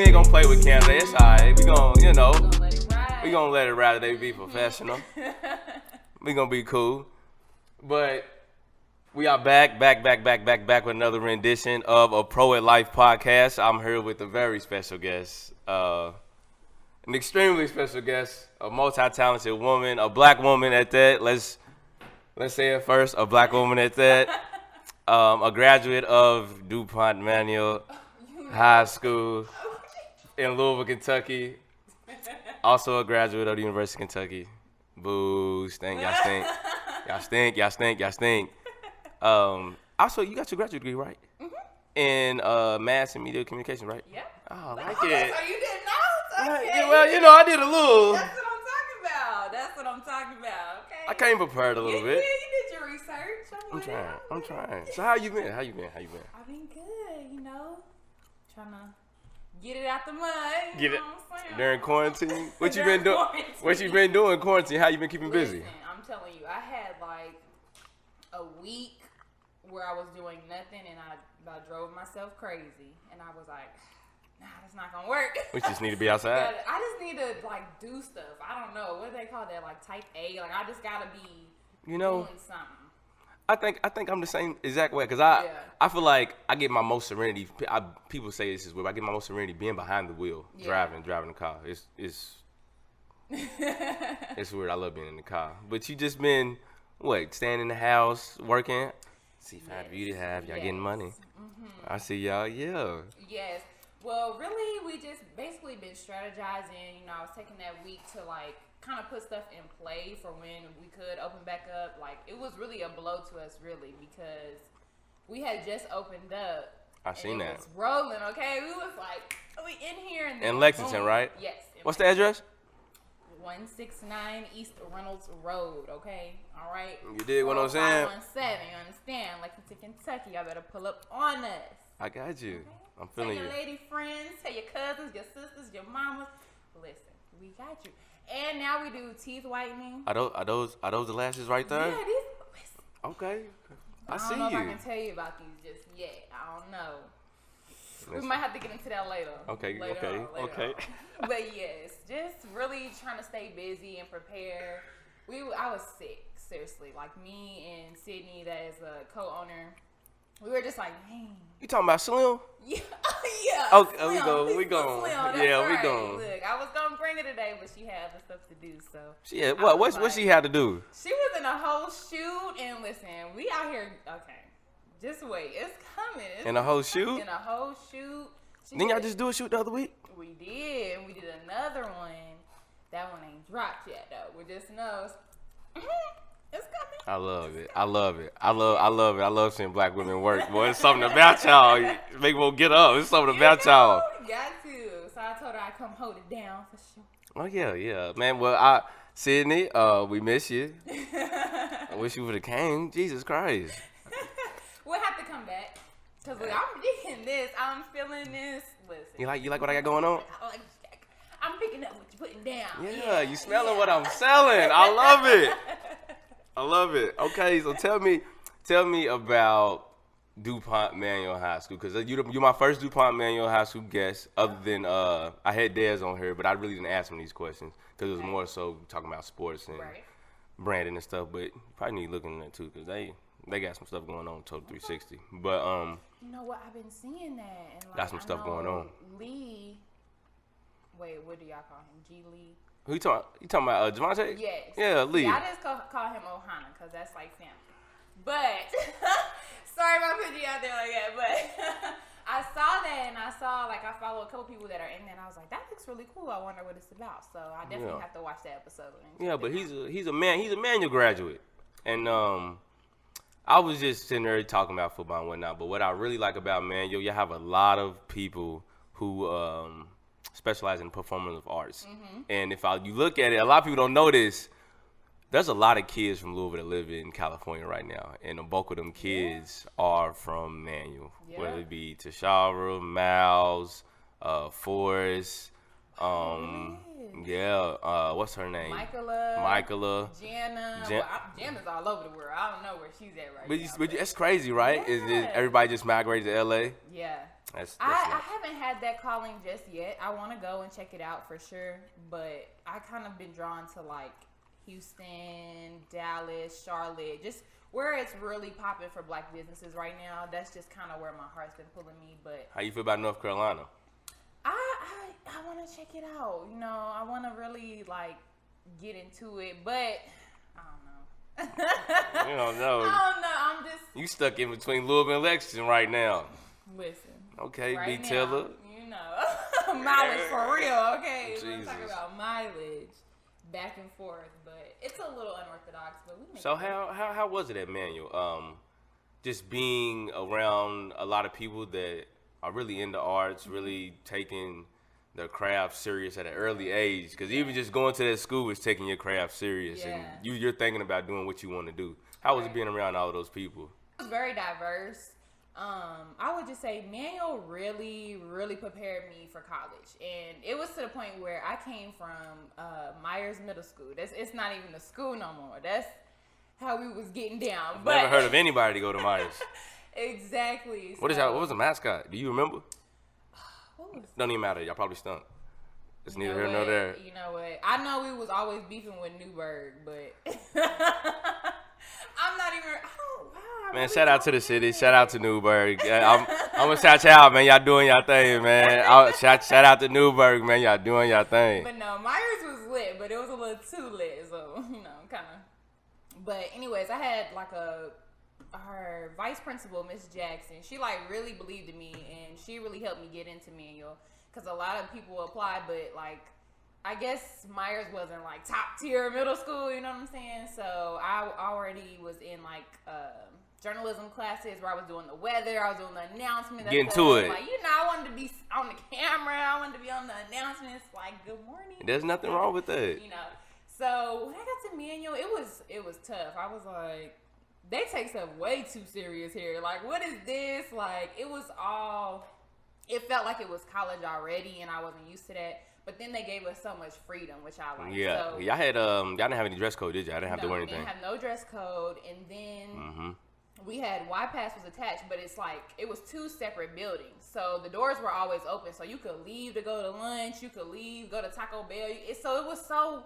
we ain't gonna play with Canada. It's alright. We gonna, you know, We gonna let it ride. They be professional. We gonna be cool. But we are back with another rendition of a Pro at Life podcast. I'm here with a very special guest, an extremely special guest, a multi-talented woman, a black woman at that. Let's say it first, a black woman at that. A graduate of DuPont Manual High School in Louisville, Kentucky. Also a graduate of the University of Kentucky. Boo, stink, y'all stink. Y'all stink. Also, you got your graduate degree, right? Mm-hmm. In mass and media communication, right? Yep. Oh, I like it. So you didn't know? Okay. Yeah, well, you know, I did a little. That's what I'm talking about. Okay. I came prepared a little bit. Yeah, you did your research. I'm trying. So how you been? I've been good, you know. Trying to get it out the mud. Get it during quarantine. What you been doing? What you been doing in quarantine? How you been keeping busy? Listen, I'm telling you, I had like a week where I was doing nothing, and I drove myself crazy, and I was like, nah, that's not gonna work. We just need to be outside. I just need to like do stuff. I don't know what do they call that, like type A. Like I just gotta be doing something. I think I'm the same exact way because I feel like I get my most serenity. People say this is weird. I get my most serenity being behind the wheel, driving the car. It's it's weird. I love being in the car. But you just been staying in the house working. C5 The Beauty Hive, y'all getting money. Mm-hmm. I see y'all. Yeah. Yes. Well, really, we just basically been strategizing. You know, I was taking that week to like kind of put stuff in play for when we could open back up. Like, it was really a blow to us, really, because we had just opened up. I seen that. It was rolling, okay? We was like, we in here. And in Lexington, boom. right? Yes. What's the address? 169 East Reynolds Road, okay? All right? You did what I'm saying? 517, you understand? Lexington, Kentucky. Y'all better pull up on us. I got you. Okay? I'm feeling you. Tell your lady friends, tell your cousins, your sisters, your mamas. Listen, we got you. And now we do teeth whitening. Are those the lashes right there? Yeah, these. Okay. I see don't know you. if I can tell you about these just yet. I don't know. We might have to get into that later. Okay. Later on. But yes, just really trying to stay busy and prepare. I was sick, seriously. Like me and Sydney, that is a co-owner. We were just like, dang. You talking about Slim? Yeah. Okay, Slim. we going. Yeah, we going. Look, I was gonna bring her today, but she had other stuff to do. So She had what she had to do? She was in a whole shoot, and listen, we out here. Okay, just wait, it's coming. In a whole shoot? In a whole shoot. Didn't y'all just do a shoot the other week? We did. And we did another one. That one ain't dropped yet though. We just knows. It's coming. I love it. I love it. I love seeing black women work. Boy, it's something about y'all. Make them get up. It's something about y'all. Got to. So I told her I'd come hold it down for sure. Oh yeah, man. Well, Sydney, we miss you. I wish you would have came. Jesus Christ. We'll have to come back. Cause look, I'm digging this. I'm feeling this. Listen. You like what I got going on? I'm picking up what you're putting down. Yeah, you smelling what I'm selling. I love it. I love it. Okay, so tell me about DuPont Manual High School, because you're my first DuPont Manual High School guest. Other than I had Dez on here, but I really didn't ask him these questions because it was more so talking about sports and branding and stuff. But you probably need looking at that too, because they got some stuff going on. Total 360, but you know what? I've been seeing that. And like, got some stuff going on. Lee. Wait, what do y'all call him? G. Lee. Who you talking about? Deonte? Yes. Yeah, Lee. Yeah, I just call him Ohana because that's like family. But sorry if I put you out there like that, but I saw that and I follow a couple people that are in there and I was like, that looks really cool. I wonder what it's about. So I definitely have to watch that episode. Yeah, but he's a manual graduate. And I was just sitting there talking about football and whatnot, but what I really like about manual, you have a lot of people who specialize in performance arts. Mm-hmm. And if you look at it, a lot of people don't know this. There's a lot of kids from Louisville that live in California right now, and the bulk of them kids are from Manual, whether it be Tashara, Miles, Forrest, what's her name? Michaela. Jana. Jana's all over the world. I don't know where she's at right now. But it's crazy, right? Is everybody just migrated to LA? Yeah. I haven't had that calling just yet. I want to go and check it out for sure, but I kind of been drawn to like Houston, Dallas, Charlotte, just where it's really popping for black businesses right now. That's just kind of where my heart's been pulling me. But how you feel about North Carolina? I want to check it out. You know, I want to really like get into it, but I don't know. You don't know. I don't know. I'm just you stuck in between Louisville and Lexington right now. Listen. Okay, right B. Tiller. You know, mileage for real. Okay, Jesus. we're talking about mileage back and forth, but it's a little unorthodox. But we make So how was it at Manual? Just being around a lot of people that are really into arts, really taking their craft serious at an early age. Because even just going to that school is taking your craft serious, and you're thinking about doing what you want to do. How was it being around all of those people? It was very diverse. I would just say Manual really, really prepared me for college, and it was to the point where I came from Myers Middle School. It's not even a school no more. That's how we was getting down. Never heard of anybody go to Myers. Exactly. What was the mascot? Do you remember? Don't even matter. Y'all probably stunk. It's neither here nor there. You know what? I know we was always beefing with Newburgh, but I'm not even. Man, shout out to the city. Shout out to Newburgh. I'm gonna shout y'all out, man. Y'all doing y'all thing, man. Shout out to Newburgh, man. Y'all doing y'all thing. But no, Myers was lit, but it was a little too lit, so you know, kind of. But anyways, I had like our vice principal, Miss Jackson. She like really believed in me, and she really helped me get into Manual, because a lot of people applied, but like I guess Myers wasn't like top tier middle school. You know what I'm saying? So I already was in like journalism classes where I was doing the weather, I was doing the announcements. Getting to it. Like, you know, I wanted to be on the camera, I wanted to be on the announcements, like, good morning. There's nothing wrong with that. You know. So when I got to Manual, it was tough. I was like, they take stuff way too serious here. Like, what is this? Like, it felt like it was college already, and I wasn't used to that. But then they gave us so much freedom, which I liked. Yeah. So, y'all didn't have any dress code, did you? I didn't have to wear anything. We didn't have no dress code, and then we had Y-Pass was attached, but it's like it was two separate buildings, so the doors were always open. So you could leave to go to lunch, you could leave, go to Taco Bell. So it was so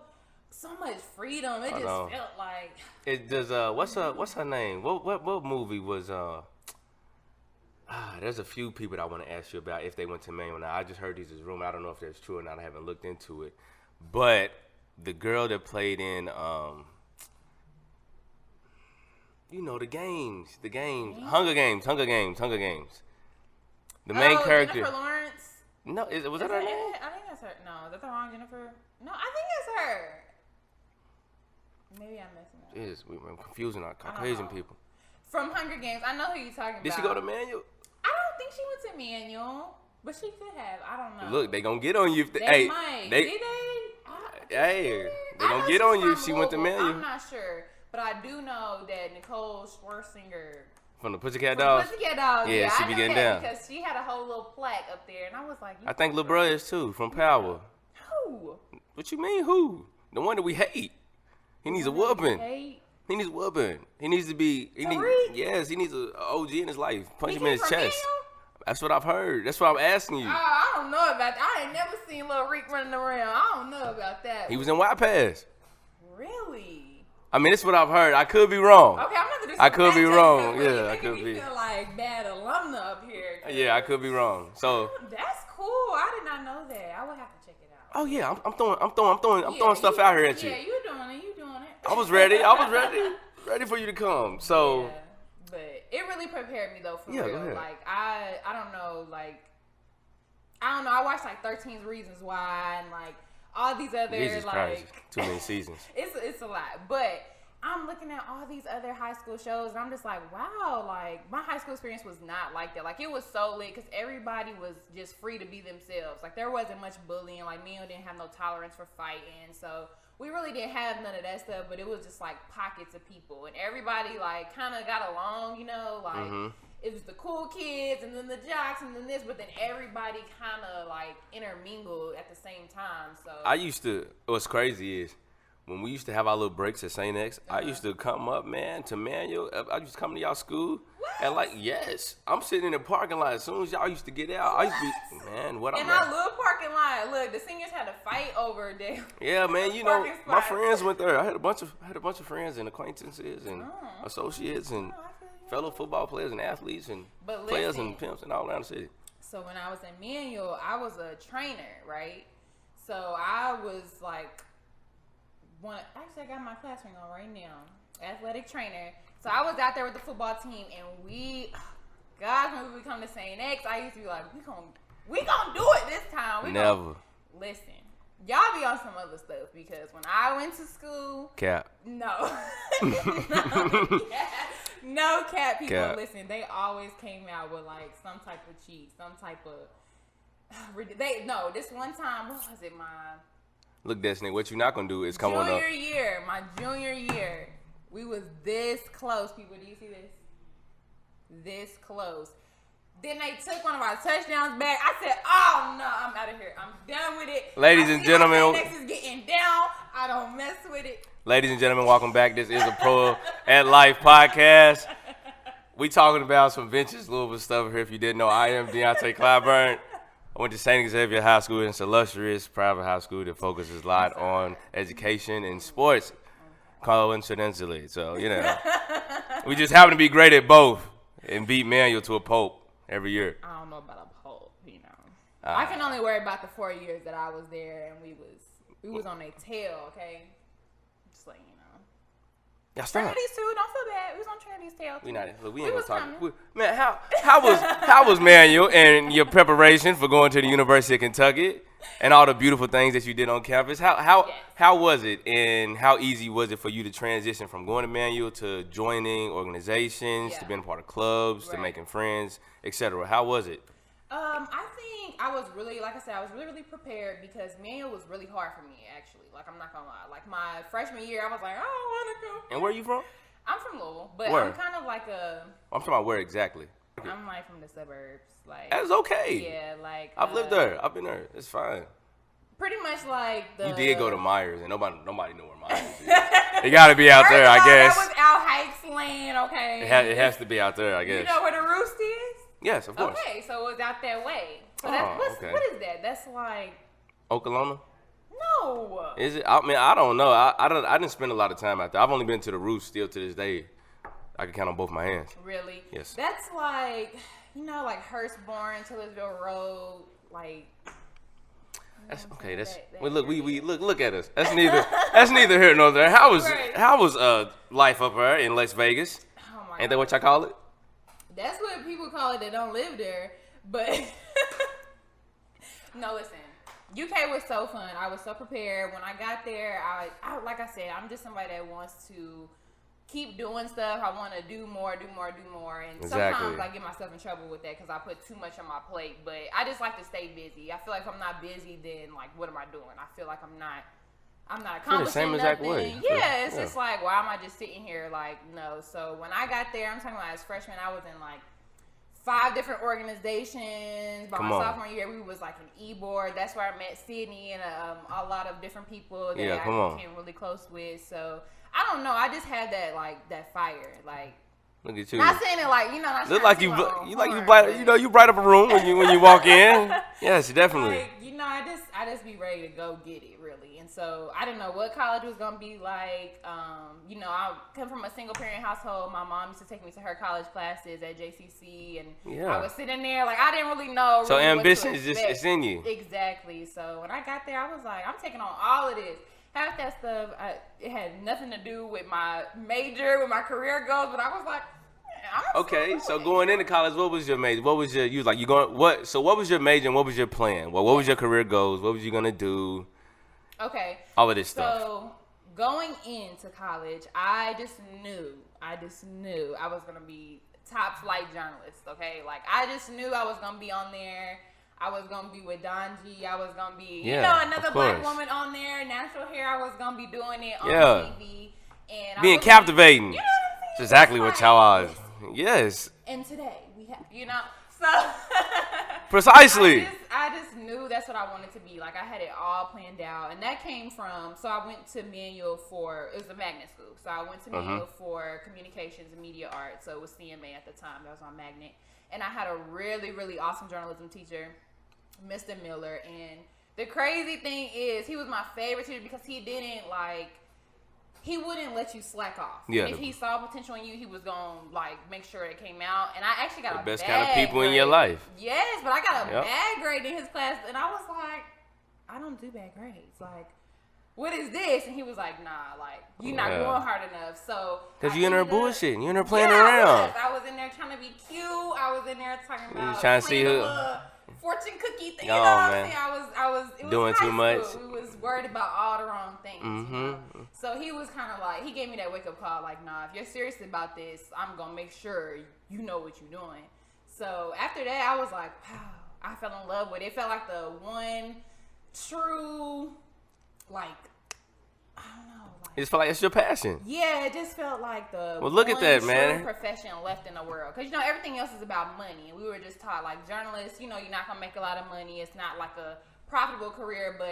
much freedom. It just felt like. It does. What's her name? What movie was? There's a few people that I want to ask you about if they went to Manual. Now I just heard these as rumor. I don't know if that's true or not. I haven't looked into it, but the girl that played in you know, the games, Hunger Games. The main character. Jennifer Lawrence. No, was that her name? I think that's her. No, is that the wrong Jennifer? No, I think it's her. Maybe I'm messing up. We're confusing our Caucasian people. From Hunger Games, I know who you're talking about. Did she go to Manual? I don't think she went to Manual, but she could have. I don't know. Look, they gonna get on you if they might. Did they? Hey, they gonna get on you if she went to Manual. I'm not sure. But I do know that Nicole Scherzinger from the Pussycat Dolls. Yeah, she be getting down because she had a whole little plaque up there, and I was like, I think Lil Bro is too from Power. Who? What you mean who? The one that we hate. He needs a whooping. He needs a whooping. He needs to be. He needs a OG in his life. Punch him in his chest. Manual? That's what I've heard. That's what I'm asking you. I don't know about that. I ain't never seen Lil Reek running around. I don't know about that. He was in Y-Pass. Really? I mean, this is what I've heard. I could be wrrong. Okay, I'm not gonna do I could be wrong. Yeah, I could be. Feel like bad alumna up here. Yeah, I could be wrong. So that's cool. I did not know that. I would have to check it out. Oh yeah, I'm throwing stuff out here at you. Yeah, you doing it. I was ready. Ready for you to come. So. Yeah, but it really prepared me though for real. Go ahead. Like I don't know. I watched like 13 Reasons Why and like. All these other Jesus Christ, too many seasons. It's a lot, but I'm looking at all these other high school shows, and I'm just like, wow, like my high school experience was not like that. Like it was so lit because everybody was just free to be themselves. Like there wasn't much bullying. Like Manual didn't have no tolerance for fighting, so we really didn't have none of that stuff. But it was just like pockets of people, and everybody like kind of got along, you know, like. It was the cool kids and then the jocks and then this, but then everybody kind of like intermingled at the same time. So what's crazy is when we used to have our little breaks at St. X, I used to come up, man, to Manual. I used to come to y'all school. What? And like, yes, I'm sitting in the parking lot as soon as y'all used to get out. I used to be, man, what I'm in our little parking lot. Look, the seniors had to fight over there. Yeah, man, you know, my friends went there. I had a bunch of friends and acquaintances and associates and fellow football players and athletes and players and pimps and all around the city. So when I was in Manual, I was a trainer, right? So I was like, actually I got my class ring on right now, athletic trainer. So I was out there with the football team, and when we come to St. X, I used to be like, we gonna do it this time. Never. Listen, y'all be on some other stuff, because when I went to school, Cap. No. No cap, people. Cap. Listen, they always came out with like some type of cheat, some type of. This one time, what was it? Look, Destiny, what you're not gonna do is come on up. My junior year, we was this close. People, do you see this? This close. Then they took one of our touchdowns back. I said, "Oh no, I'm out of here. I'm done with it." Ladies and gentlemen, next is getting down. I don't mess with it. Ladies and gentlemen, welcome back. This is a Pro at Life podcast. We talking about some vintage Louisville stuff here. If you didn't know, I am Deonte Clyburn. I went to St. Xavier High School. It's an illustrious private high school that focuses a lot on education and sports, coincidentally. So, you know, we just happen to be great at both and beat Manual to a pulp every year. I don't know about a pulp, you know. I can only worry about the 4 years that I was there, and we was on their tail, okay? Just like, you know. Y'all stop. Trinity's too. Don't feel bad. We was on Trinity's tail too. We ain't gonna talk. Man, how was Manual and your preparation for going to the University of Kentucky and all the beautiful things that you did on campus? How was it, and how easy was it for you to transition from going to Manual to joining organizations, to being a part of clubs, to making friends, etc.? How was it? I think I was really, like I said, I was really, really prepared, because Manual was really hard for me, actually. Like, I'm not gonna lie. Like, my freshman year, I was like, I don't want to go. And where are you from? I'm from Louisville, but where? I'm kind of like I'm talking about where exactly. I'm like from the suburbs. Like, that's okay. Yeah, like I've lived there. I've been there. It's fine. Pretty much like You did go to Myers, and nobody knew where Myers is. It got to be out there, I guess. That was out Heights land, okay? It has to be out there, I guess. You know where the Roost is? Yes, of course. Okay, so it was out that way. So okay. What is that? That's like Oklahoma? No. Is it? I mean, I don't know. I didn't spend a lot of time out there. I've only been to the Roost still to this day. I can count on both my hands. Really? Yes. That's like, like Hurstbourne, Tillersville Road, like. That's okay. Well, look, we look at us. That's neither here nor there. How was life up there in Las Vegas? Oh my Ain't that what y'all call it? That's what people call it that don't live there. But no, listen. UK was so fun. I was so prepared. When I got there, I like I said, I'm just somebody that wants to keep doing stuff. I want to do more. And sometimes I get myself in trouble with that because I put too much on my plate. But I just like to stay busy. I feel like if I'm not busy, then like, what am I doing? I feel like I'm not accomplishing the same exact nothing. way. Yeah, it's just like, why am I just sitting here? Like, no. So when I got there, I'm talking about as freshman, I was in like 5 different organizations. By my sophomore year, we was like an e-board. That's where I met Sydney and a lot of different people that I became really close with. So I don't know. I just had that fire. Like, look at you. Not saying it like, not look like you bright up a room when you walk in. Yes, definitely. Like, I just be ready to go get it, really. And so I didn't know what college was gonna be like. I come from a single parent household. My mom used to take me to her college classes at JCC, and I was sitting there like I didn't really know. So ambition is just it's in you. Exactly. So when I got there, I was like, I'm taking on all of this. Half that stuff, it had nothing to do with my major, with my career goals, but I was like, okay, so going into college, what was your major? What was your what was your major and what was your plan? Well, what was your career goals? What was you gonna do? Okay. All of this stuff. So going into college, I just knew I was gonna be top flight journalist. Okay, like I just knew I was gonna be on there. I was gonna be with Donji. I was gonna be, another black woman on there. Natural hair. I was gonna be doing it on TV and being captivating. You know what I'm saying? That's exactly what y'all are. Yes. And today we have, So Precisely. I just knew that's what I wanted to be. Like I had it all planned out, and that came from. So I went to Manual for it was a magnet school. So I went to Manual for communications and media arts. So it was CMA at the time. That was on magnet, and I had a really really awesome journalism teacher, Mr. Miller. And the crazy thing is, he was my favorite teacher because he didn't like. He wouldn't let you slack off. Yeah. And if he saw potential in you, he was gonna like make sure it came out. And I actually got The a best bad kind of people grade. in your life. Yes, but I got a bad grade in his class, and I was like, I don't do bad grades. Like, what is this? And he was like, nah, like you're not going hard enough. So because you in there bullshitting, you in there playing yeah, around. I was in there trying to be cute. I was in there talking about trying to see who. Fortune cookie thing. Oh, You know what I'm man. saying? I was it was Doing high too much. school. We was worried about all the wrong things. You know? So he was kind of like, he gave me that wake up call, like, nah, if you're serious about this, I'm gonna make sure you know what you're doing. So after that, I was like, wow, I fell in love with it. It felt like the one true, like, I don't know. It just felt like it's your passion. Yeah, it just felt like the look at that, true man. profession left in the world. Because, you know, everything else is about money. And we were just taught, like, journalists, you know, you're not going to make a lot of money. It's not like a profitable career, but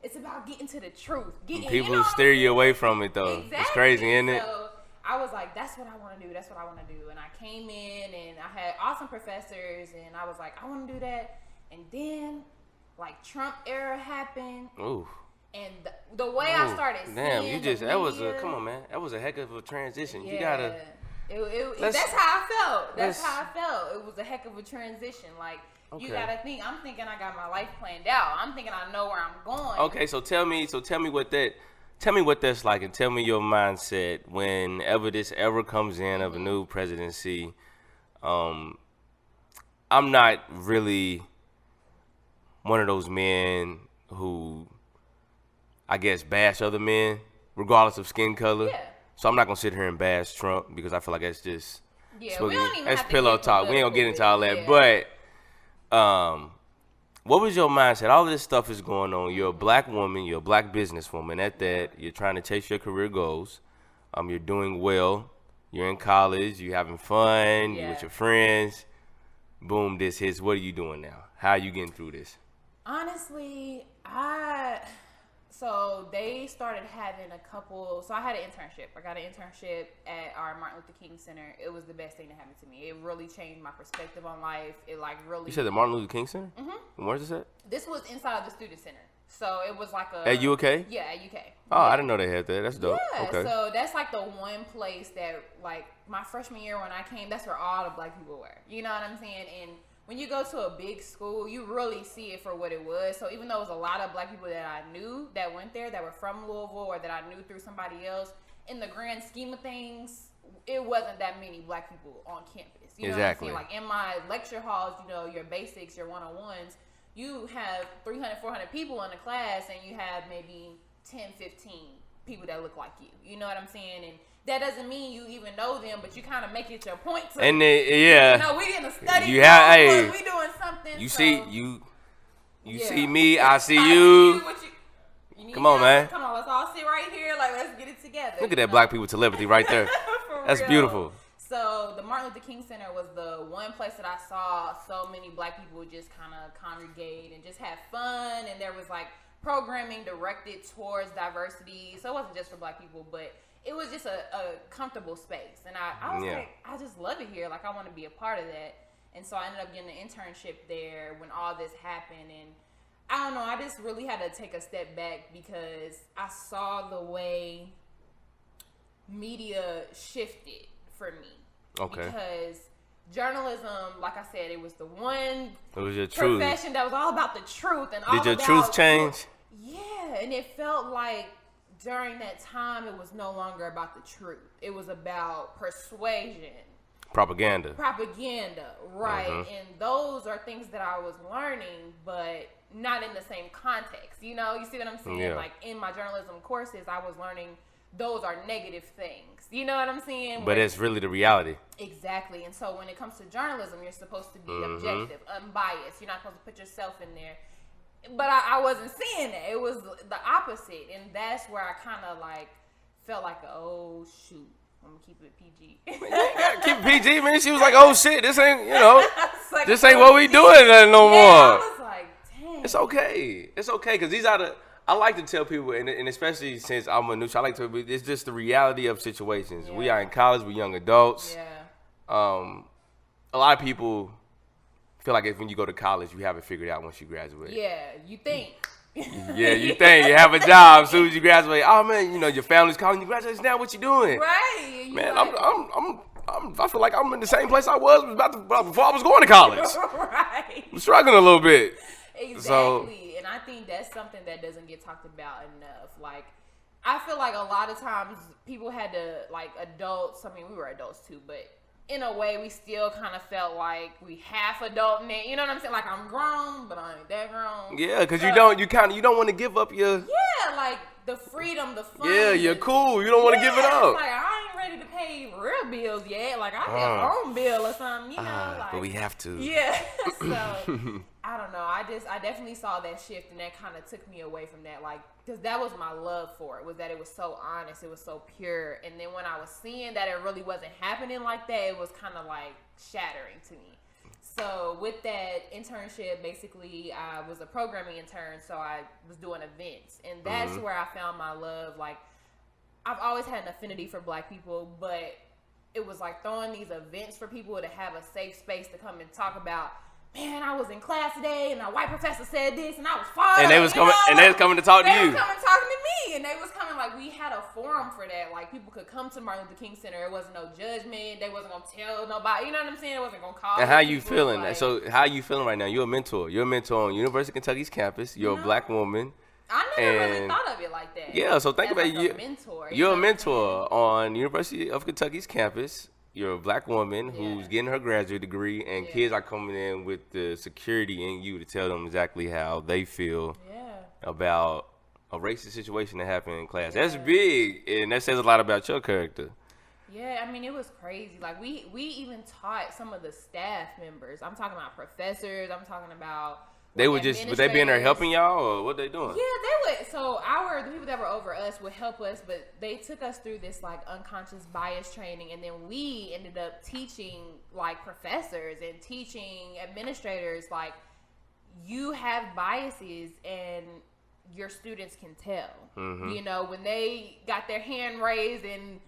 it's about getting to the truth. People steer you away from it, though. Exactly. It's crazy, isn't it? So I was like, that's what I want to do. That's what I want to do. And I came in, and I had awesome professors, and I was like, I want to do that. And then, like, Trump era happened. Ooh. And the way I started seeing that was a heck of a transition. Yeah. You gotta. That's how I felt. That's how I felt. It was a heck of a transition. Like, you gotta think. I'm thinking I got my life planned out. I'm thinking I know where I'm going. Okay, so tell me what that's like, and tell me your mindset whenever this ever comes in of a new presidency. I'm not really one of those men who, I guess, bash other men, regardless of skin color. Yeah. So I'm not gonna sit here and bash Trump because I feel like that's just we don't even that's have to pillow get talk. We ain't gonna get into all that. Yeah. But what was your mindset? All of this stuff is going on. You're a black woman. You're a black businesswoman. At that, you're trying to chase your career goals. You're doing well. You're in college. You're having fun. You're with your friends. Boom, this hits. What are you doing now? How are you getting through this? Honestly, so they started having a couple. So I had an internship. I got an internship at our Martin Luther King Center. It was the best thing that happened to me. It really changed my perspective on life. It like really. You said the Martin Luther King Center? Mm-hmm. Where's this at? This was inside of the student center. So it was like At UK? Yeah, at UK. Oh, I didn't know they had that. That's dope. Yeah, okay. So that's like the one place that, like, my freshman year when I came, that's where all the black people were. You know what I'm saying? And when you go to a big school, you really see it for what it was. So even though it was a lot of black people that I knew that went there, that were from Louisville or that I knew through somebody else, in the grand scheme of things, it wasn't that many black people on campus. You know exactly. what I'm saying? Like in my lecture halls, you know, your basics, your one-on-ones, you have 300, 400 people in a class, and you have maybe 10, 15 people that look like you. You know what I'm saying? And that doesn't mean you even know them, but you kind of make it your point to. And yeah, you know, we in a study. You have, hey, we doing something. You so, see you see me, I see you. Come on, man. Come on, let's all sit right here. Like, let's get it together. Look at that black people telepathy right there. That's real. beautiful. So the Martin Luther King Center was the one place that I saw so many black people just kind of congregate and just have fun. And there was like programming directed towards diversity. So it wasn't just for black people, but it was just a comfortable space. And I was like, I just love it here. Like, I want to be a part of that. And so I ended up getting an internship there when all this happened. And I don't know, I just really had to take a step back because I saw the way media shifted for me. Okay. Because journalism, like I said, it was the one your profession that was all about the truth and all Did your about truth change? Yeah, and it felt like during that time it was no longer about the truth. It was about persuasion. Propaganda, right. And those are things that I was learning, but not in the same context. You know, you see what I'm saying? Yeah. Like in my journalism courses, I was learning those are negative things. You know what I'm saying? But it's really the reality. Exactly. And so when it comes to journalism, you're supposed to be objective, unbiased. You're not supposed to put yourself in there. But I wasn't seeing that. It was the opposite. And that's where I kind of like felt like, oh, shoot. I'm gonna keep it PG. Man, you ain't gotta keep it PG, man. She was like, oh shit, this ain't, Like, this ain't what we doing no more. I was like, dang. It's okay. It's okay, because these are I like to tell people, and especially since I'm a new, I like to, it's just the reality of situations. We are in college, we're young adults. Yeah. A lot of people feel like when you go to college, you have it figured out once you graduate. Yeah, you think. Yeah, you think you have a job as soon as you graduate. Oh man, your family's calling you graduate. Now what you doing? Right. Man, like, I feel like I'm in the same place I was before I was going to college. Right. I'm struggling a little bit. Exactly. And I think that's something that doesn't get talked about enough. Like, I feel like a lot of times people had to, like, adults, I mean, we were adults too, but in a way, we still kind of felt like we half adult now. You know what I'm saying? Like, I'm grown, but I ain't that grown. Yeah, because you don't want to give up your... Yeah, like, the freedom, the fun. Yeah, you're cool. You don't want to give it up. Like, I ain't ready to pay real bills yet. Like, I have a phone bill or something, like. But we have to. Yeah. So, I don't know. I definitely saw that shift, and that kind of took me away from that. Like, because that was my love for it, was that it was so honest, it was so pure. And then when I was seeing that it really wasn't happening like that, it was kind of like shattering to me. So with that internship, basically, I was a programming intern, so I was doing events. And that's where I found my love. Like, I've always had an affinity for Black people, but it was like throwing these events for people to have a safe space to come and talk about, man, I was in class today, and a white professor said this, and I was fired. And they was coming, they was coming to talk to you. They was coming talking to me, and they was coming like we had a forum for that. Like, people could come to Martin Luther King Center. It wasn't no judgment. They wasn't gonna tell nobody. You know what I'm saying? It wasn't gonna call. And how you people, feeling? like, So how you feeling right now? You're a mentor. You're a mentor on University of Kentucky's campus. You're a Black woman. I never really thought of it like that. Yeah, so think about like it. Mentor. You're a mentor on University of Kentucky's campus. You're a Black woman who's getting her graduate degree, and kids are coming in with the security in you to tell them exactly how they feel about a racist situation that happened in class. That's big, and that says a lot about your character. Yeah, I mean, it was crazy. Like, we even taught some of the staff members. I'm talking about professors. I'm talking about... They would they be in there helping y'all, or what they doing? Yeah, they would. So the people that were over us would help us, but they took us through this like unconscious bias training, and then we ended up teaching like professors and teaching administrators, like, you have biases and your students can tell. When they got their hand raised and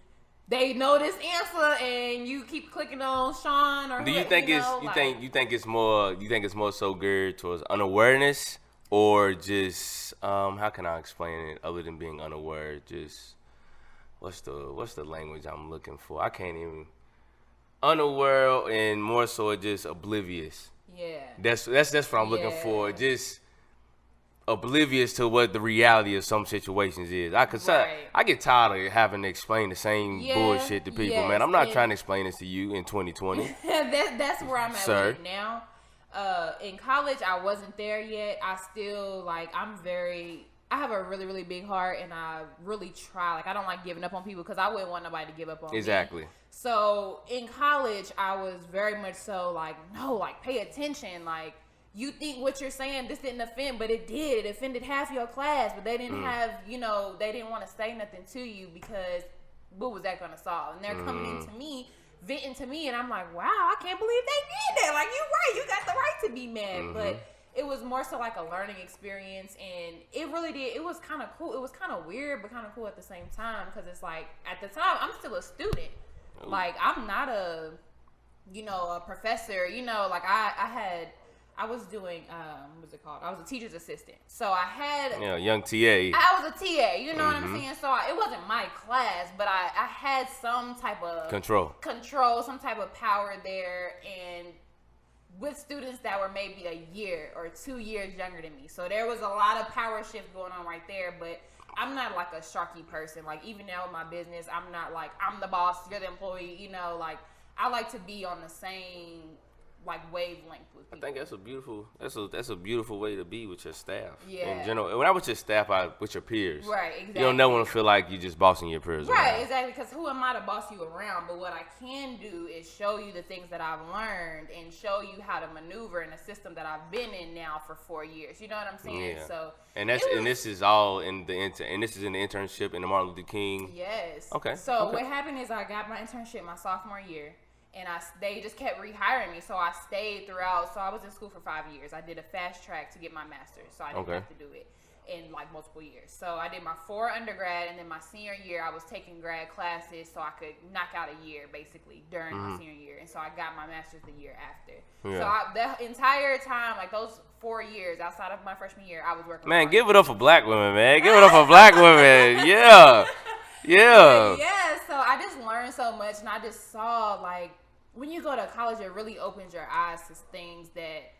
they know this answer, and you keep clicking on Sean or. Do you think you think it's more so geared towards unawareness, or just how can I explain it other than being unaware? Just what's the language I'm looking for? I can't even. Unaware and more so just oblivious. Yeah. That's what I'm looking for. Just oblivious to what the reality of some situations is. I get tired of having to explain the same bullshit to people, man. I'm not trying to explain this to you in 2020. That's where I'm at with it now. In college, I wasn't there yet. I still, like, I have a really, really big heart, and I really try. Like, I don't like giving up on people because I wouldn't want nobody to give up on me. Exactly. So in college, I was very much so like, no, like, pay attention, like, you think what you're saying, this didn't offend, but it did. It offended half your class, but they didn't have, they didn't want to say nothing to you because what was that going to solve? And they're coming into me, venting to me, and I'm like, wow, I can't believe they did that. Like, you're right. You got the right to be mad. But it was more so like a learning experience, and it really did. It was kind of cool. It was kind of weird, but kind of cool at the same time, because it's like, at the time, I'm still a student. Like, I'm not a professor. I was doing, what's it called? I was a teacher's assistant. So I had... young TA. I was a TA, you know what I'm saying? So it wasn't my class, but I had some type of... Control, some type of power there, and with students that were maybe a year or 2 years younger than me. So there was a lot of power shift going on right there, but I'm not like a sharky person. Like, even now with my business, I'm not like, I'm the boss, you're the employee, like, I like to be on the same like wavelength with people. I think that's a beautiful way to be with your staff. Yeah. In general, when I with your staff, with your peers. Right, exactly. You don't never want to feel like you're just bossing your peers around. Right, exactly, because who am I to boss you around? But what I can do is show you the things that I've learned and show you how to maneuver in a system that I've been in now for 4 years. You know what I'm saying? Yeah. So this is all in the internship in the Martin Luther King. Yes. Okay. So what happened is I got my internship my sophomore year. And they just kept rehiring me, so I stayed throughout. So I was in school for 5 years. I did a fast track to get my master's, so I didn't have to do it in like multiple years. So I did my 4 undergrad, and then my senior year, I was taking grad classes so I could knock out a year basically during my senior year. And so I got my master's the year after. Yeah. So the entire time, like those 4 years outside of my freshman year, I was working. Man, give it up for black women, man. Give it up for black women. Yeah. Yeah. Yeah. So I just learned so much, and I just saw like, when you go to college, it really opens your eyes to things that,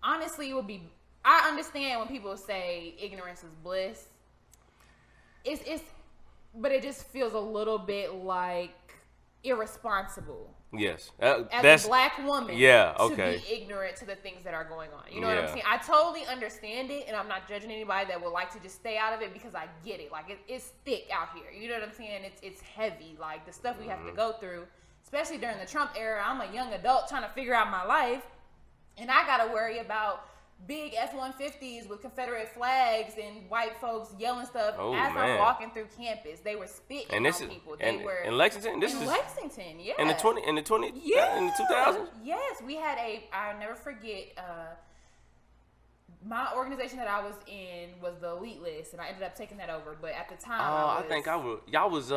honestly, would be. I understand when people say ignorance is bliss. But it just feels a little bit like irresponsible. Yes, as a black woman, to be ignorant to the things that are going on. You know what I'm saying? I totally understand it, and I'm not judging anybody that would like to just stay out of it because I get it. Like it's thick out here. You know what I'm saying? It's heavy. Like the stuff we have to go through. Especially during the Trump era, I'm a young adult trying to figure out my life, and I gotta worry about big F-150s with Confederate flags and white folks yelling stuff I'm walking through campus. They were spitting on people. They were in Lexington. Lexington, yeah. In the 2000s. Yes, we had I'll never forget. My organization that I was in was the Elite List, and I ended up taking that over. But at the time, y'all was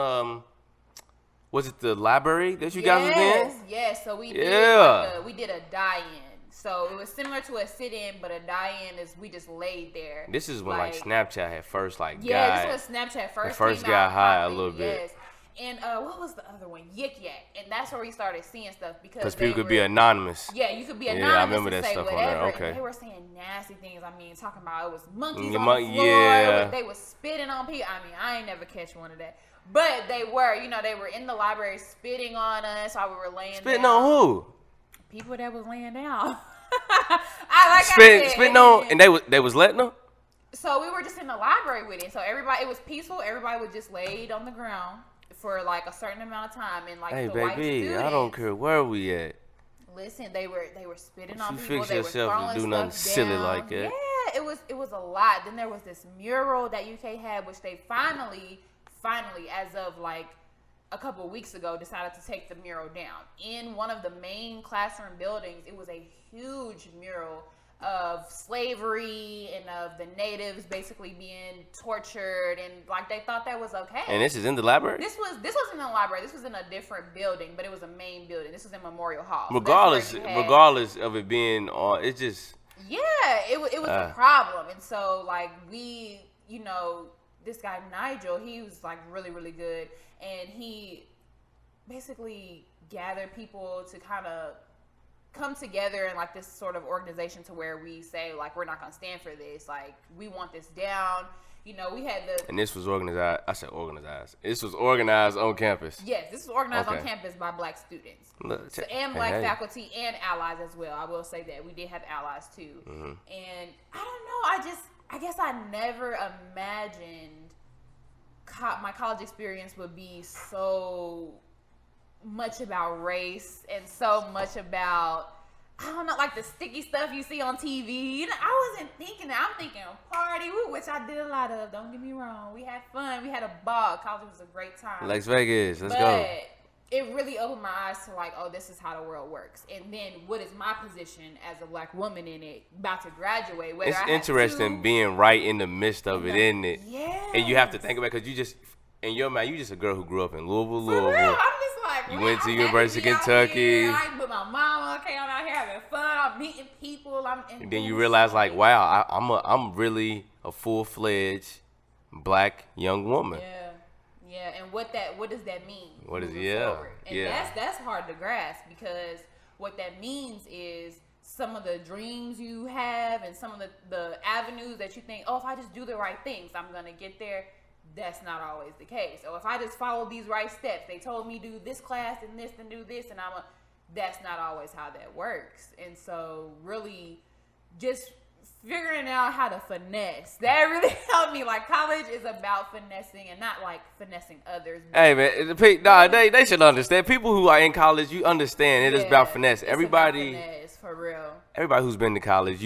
Was it the library that you guys was in? Yes. So we did a die-in. So it was similar to a sit-in, but a die-in is we just laid there. This is when like Snapchat had first this was Snapchat first got high a little bit. Yes. And what was the other one? Yik Yak. And that's where we started seeing stuff because people could be anonymous. Yeah, you could be anonymous. Yeah, I remember that stuff whatever. on there. Okay. And they were saying nasty things. I mean, talking about it was monkeys on the floor. They was spitting on people. I mean, I ain't never catch one of that. But they were in the library spitting on us while we were laying down. Spitting on who? People that was laying down. Spitting on, and they was letting them? So we were just in the library with it. So it was peaceful. Everybody was just laid on the ground for like a certain amount of time, and like hey, the baby, white students, I don't care where we at. Listen, they were spitting on people. Fix they yourself were throwing to do nothing stuff silly down. like that. Yeah, it was a lot. Then there was this mural that UK had, which they finally, as of like a couple of weeks ago, decided to take the mural down. In one of the main classroom buildings, it was a huge mural of slavery and of the natives basically being tortured, and like they thought that was okay. And this is in the library? This wasn't in the library. This was in a different building, but it was a main building. This was in Memorial Hall. So regardless of it being on, it just it was a problem. And so like we, this guy Nigel, he was like really, really good, and he basically gathered people to kind of come together in like this sort of organization to where we say like we're not gonna stand for this, like we want this down. We had and this was organized. I said organized. This was organized on campus. Yes, this was organized on campus by black students and black faculty and allies as well. I will say that we did have allies too. Mm-hmm. And I don't know. I guess I never imagined my college experience would be so much about race and so much about, I don't know, like the sticky stuff you see on TV. I wasn't thinking that. I'm thinking party, which I did a lot of. Don't get me wrong. We had fun. We had a ball. College was a great time. Las Vegas. Let's go. But it really opened my eyes to like, oh, this is how the world works. And then what is my position as a black woman in it, about to graduate? It's interesting being right in the midst of it, isn't it? Yeah. And you have to think about it because you just, in your mind, you just a girl who grew up in Louisville. For real, I'm just like, you went to University of Kentucky. I'm with my mama. Okay, I'm out here having fun. I'm meeting people. And then you realize, like, wow, I'm really a full-fledged black young woman. Yeah. And what does that mean? What is forward? And that's hard to grasp, because what that means is some of the dreams you have and some of the avenues that you think, oh, if I just do the right things, I'm gonna get there. That's not always the case. So if I just follow these right steps, they told me do this class and this and do this, and that's not always how that works. And so really just figuring out how to finesse, that really helped me. Like, college is about finessing and not like finessing others. Hey man, they should understand. People who are in college, you understand it is about finesse. Everybody, about finesse, for real. Everybody who's been to college,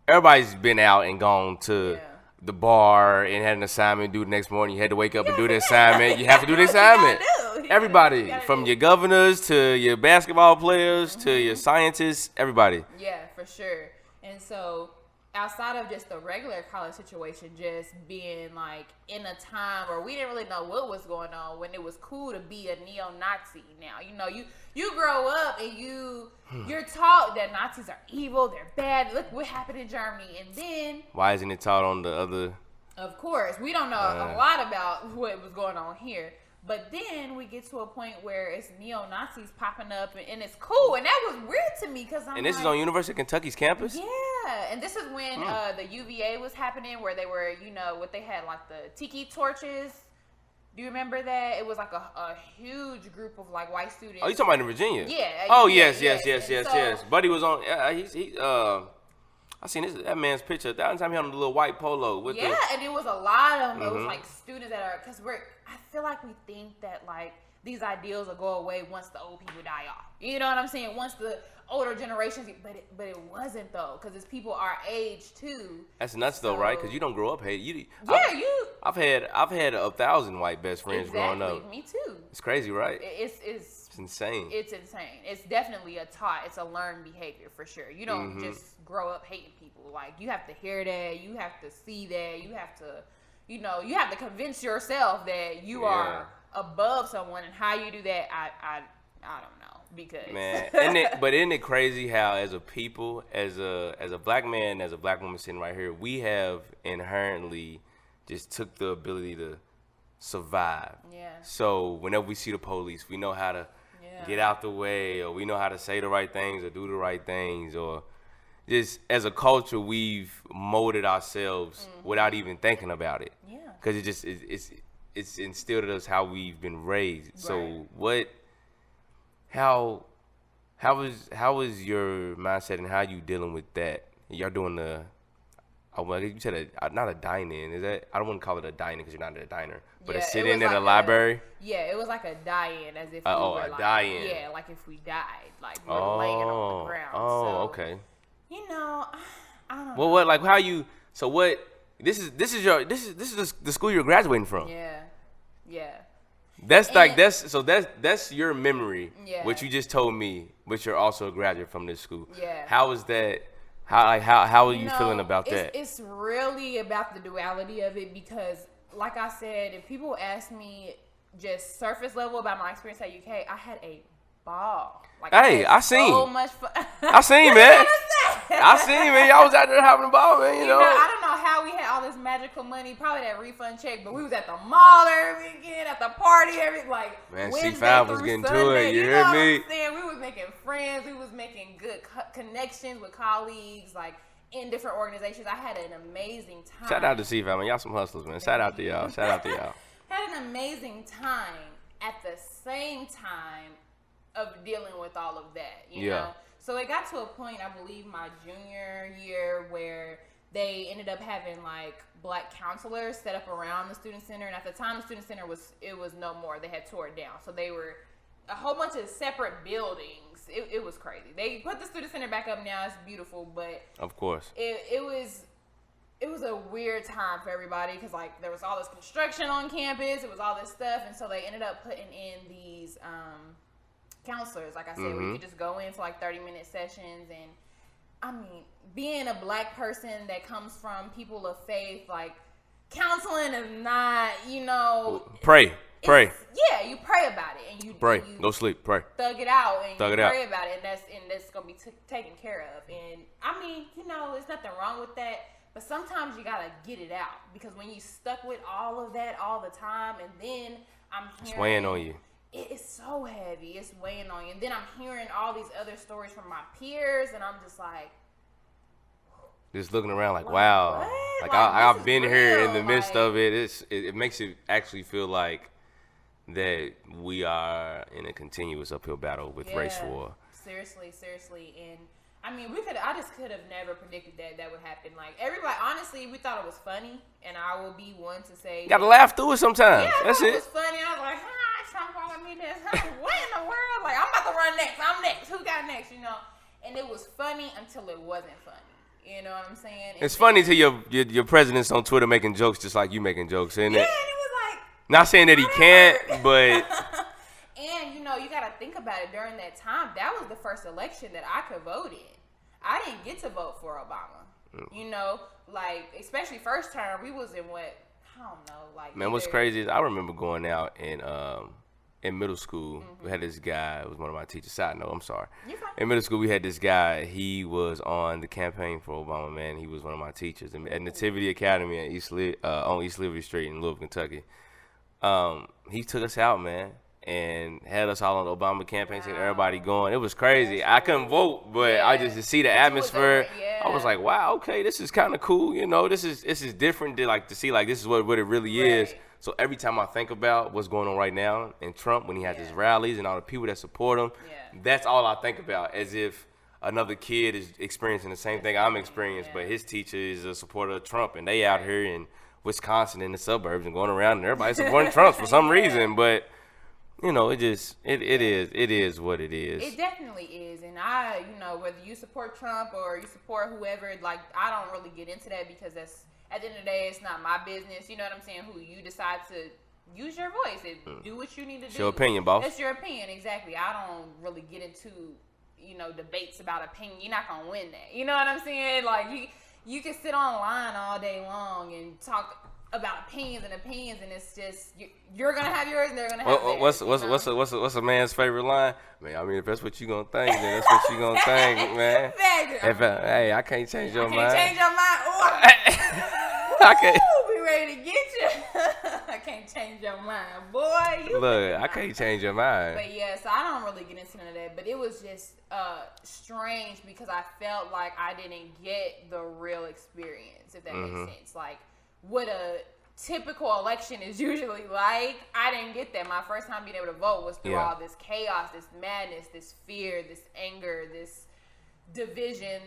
everybody's been out and gone to the bar and had an assignment due the next morning. You had to wake up and do the assignment. You have to do the assignment. Everybody, from your governors to your basketball players to your scientists, everybody. Yeah, for sure. And so outside of just the regular college situation, just being like in a time where we didn't really know what was going on, when it was cool to be a neo-Nazi. Now, you know, you grow up and you're taught that Nazis are evil, they're bad. Look what happened in Germany. And then why isn't it taught on the other? Of course, we don't know a lot about what was going on here. But then we get to a point where it's neo-Nazis popping up, and it's cool. And that was weird to me because I'm And this is on University of Kentucky's campus? Yeah. And this is when the UVA was happening, where they were, you know, what they had, like the tiki torches. Do you remember that? It was like a huge group of like white students. Oh, you talking about in Virginia? Yeah. Oh, yes. Buddy was on. I seen that man's picture. That time he on the little white polo with and it was a lot of them. It was like students that are, because I feel like we think that like these ideals will go away once the old people die off. You know what I'm saying? Once the older generations, but it wasn't though, because it's people our age too. That's nuts though, right? Because you don't grow up hating. I've had 1,000 white best friends growing up. Me too. It's crazy, right? It's insane. It's insane. It's definitely it's a learned behavior for sure. You don't just grow up hating people. Like, you have to hear that, you have to see that, you have to, you have to convince yourself that you are above someone. And how you do that, I don't know, because man, isn't it crazy how as a people, as a black man, as a black woman sitting right here, we have inherently just took the ability to survive. Yeah. So whenever we see the police, we know how to get out the way, or we know how to say the right things or do the right things, or just as a culture, we've molded ourselves without even thinking about it. Yeah. Because it's instilled in us how we've been raised. Right. So how is your mindset, and how you dealing with that? Y'all doing you said not a dine-in. Is that? I don't want to call it a dine-in because you're not at a diner, but a sit-in at a library. It was like a die-in, as if we were like, die-in. Yeah, like if we died, like we were laying on the ground. Okay. You know, I don't know. Well, what, like, how you? So what? This is the school you're graduating from. Yeah. That's your memory. Yeah. What you just told me, but you're also a graduate from this school. Yeah. How is that? How are you feeling about that? It's really about the duality of it, because, like I said, if people ask me just surface level about my experience at UK, I had a ball. Like, I seen so much fun. I seen, man. Y'all was out there having a ball, man. You know, I don't know how we had all this magical money, probably that refund check, but we was at the mall every weekend, at the party man, Wednesday C5 was through getting Sunday. to it. You hear me? What I'm saying? We was making friends. We was making good connections with colleagues, like, in different organizations. I had an amazing time. Shout out to C5, man. Y'all some hustlers, man. Shout out to y'all. Had an amazing time at the same time of dealing with all of that, you know? So it got to a point, I believe, my junior year, where they ended up having like black counselors set up around the student center. And at the time, the student center was no more. They had tore it down. So they were a whole bunch of separate buildings. It was crazy. They put the student center back up now. It's beautiful, but of course, it was a weird time for everybody, because like there was all this construction on campus. It was all this stuff, and so they ended up putting in these counselors, like I said, where you could just go in for like 30-minute sessions. And I mean, being a black person that comes from people of faith, like, counseling is not, pray. Yeah, you pray about it, and you pray. You go sleep. Pray. Thug it out, and you pray about it, and that's gonna be taken care of. And I mean, there's nothing wrong with that. But sometimes you gotta get it out, because when you stuck with all of that all the time, and then it's weighing on you. It's so heavy. It's weighing on you. And then I'm hearing all these other stories from my peers, and I'm just like, just looking around like, wow. What? Like I've been here in the midst of it. It makes it actually feel like that we are in a continuous uphill battle with race war. Seriously. And I mean, I just could have never predicted that would happen. Like, everybody, honestly, we thought it was funny, and I will be one to say. Gotta laugh through it sometimes. Yeah, that's it was funny. I was like, Trump calling me this. What in the world? Like, I'm about to run next. I'm next. Who got next? And it was funny until it wasn't funny. You know what I'm saying? It's funny to your president's on Twitter making jokes just like you making jokes, isn't it? Yeah, and it was like. Not saying that he can't, but. And, you got to think about it. During that time, that was the first election that I could vote in. I didn't get to vote for Obama. Like, especially first term, we was in what, I don't know. Like, man, what's crazy is I remember going out in middle school. We had this guy. It was one of my teachers. Side note, I'm sorry. You're fine. In middle school, we had this guy. He was on the campaign for Obama, man. He was one of my teachers at Nativity Academy on East Liberty Street in Louisville, Kentucky. He took us out, man, and had us all on the Obama campaign, seeing everybody going. It was crazy. I couldn't vote, but I just to see the atmosphere. I was like, wow, okay, this is kind of cool. This is different to see like this is what it really is. So every time I think about what's going on right now in Trump, when he has his rallies and all the people that support him, that's all I think about, as if another kid is experiencing the same thing I'm experiencing, but his teacher is a supporter of Trump, and they out here in Wisconsin in the suburbs and going around, and everybody's supporting Trump for some reason. But it is what it is. It definitely is. And I, whether you support Trump or you support whoever, like, I don't really get into that, because that's, at the end of the day, it's not my business. You know what I'm saying? Who you decide to use your voice and do what you need to do. It's your opinion, boss. That's your opinion, exactly. I don't really get into, debates about opinion. You're not going to win that. You know what I'm saying? Like, you can sit online all day long and talk about opinions, and it's just you're gonna have yours and they're gonna have theirs. What's a man's favorite line? Man, I mean, if that's what you gonna think, then that's what you gonna think, man. Hey, I can't change your mind. Change your mind. I can't. Be ready to get you. I can't change your mind, boy. Look, I can't change your mind. But yeah, so I don't really get into none of that. But it was just strange, because I felt like I didn't get the real experience, if that makes sense. Like, what a typical election is usually like. I didn't get that. My first time being able to vote was through all this chaos, this madness, this fear, this anger, this division.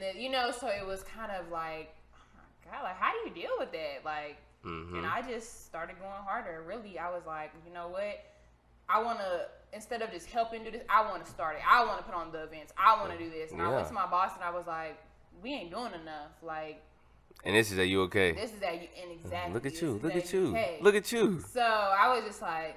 So it was kind of like, oh my God, like, how do you deal with that? Like, and I just started going harder. Really, I was like, you know what? I want to, instead of just helping do this, I want to start it. I want to put on the events. I want to do this. And I went to my boss and I was like, we ain't doing enough. Like, and this is at you okay? This is at you, and exactly. Look at you. Okay. Look at you. So I was just like,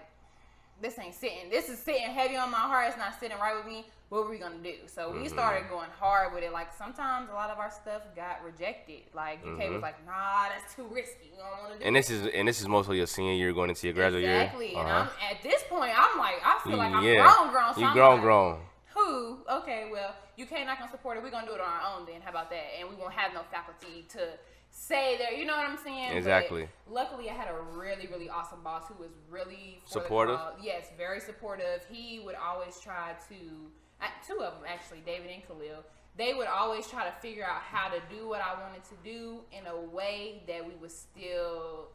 this ain't sitting. This is sitting heavy on my heart. It's not sitting right with me. What were we gonna do? So we started going hard with it. Like, sometimes a lot of our stuff got rejected. Like, UK was like, nah, that's too risky. We don't want to do it. And this is mostly your senior year going into your graduate year. Exactly. And I'm at this point, I'm like, I feel like I'm grown. So you I'm grown. Who? Okay, well, UK not gonna support it. We're gonna do it on our own then. How about that? And we won't have no faculty to say there, you know what I'm saying? Exactly. But luckily, I had a really, really awesome boss who was really supportive. Yes, very supportive. He would always try to, two of them actually, David and Khalil. They would always try to figure out how to do what I wanted to do in a way that we would still,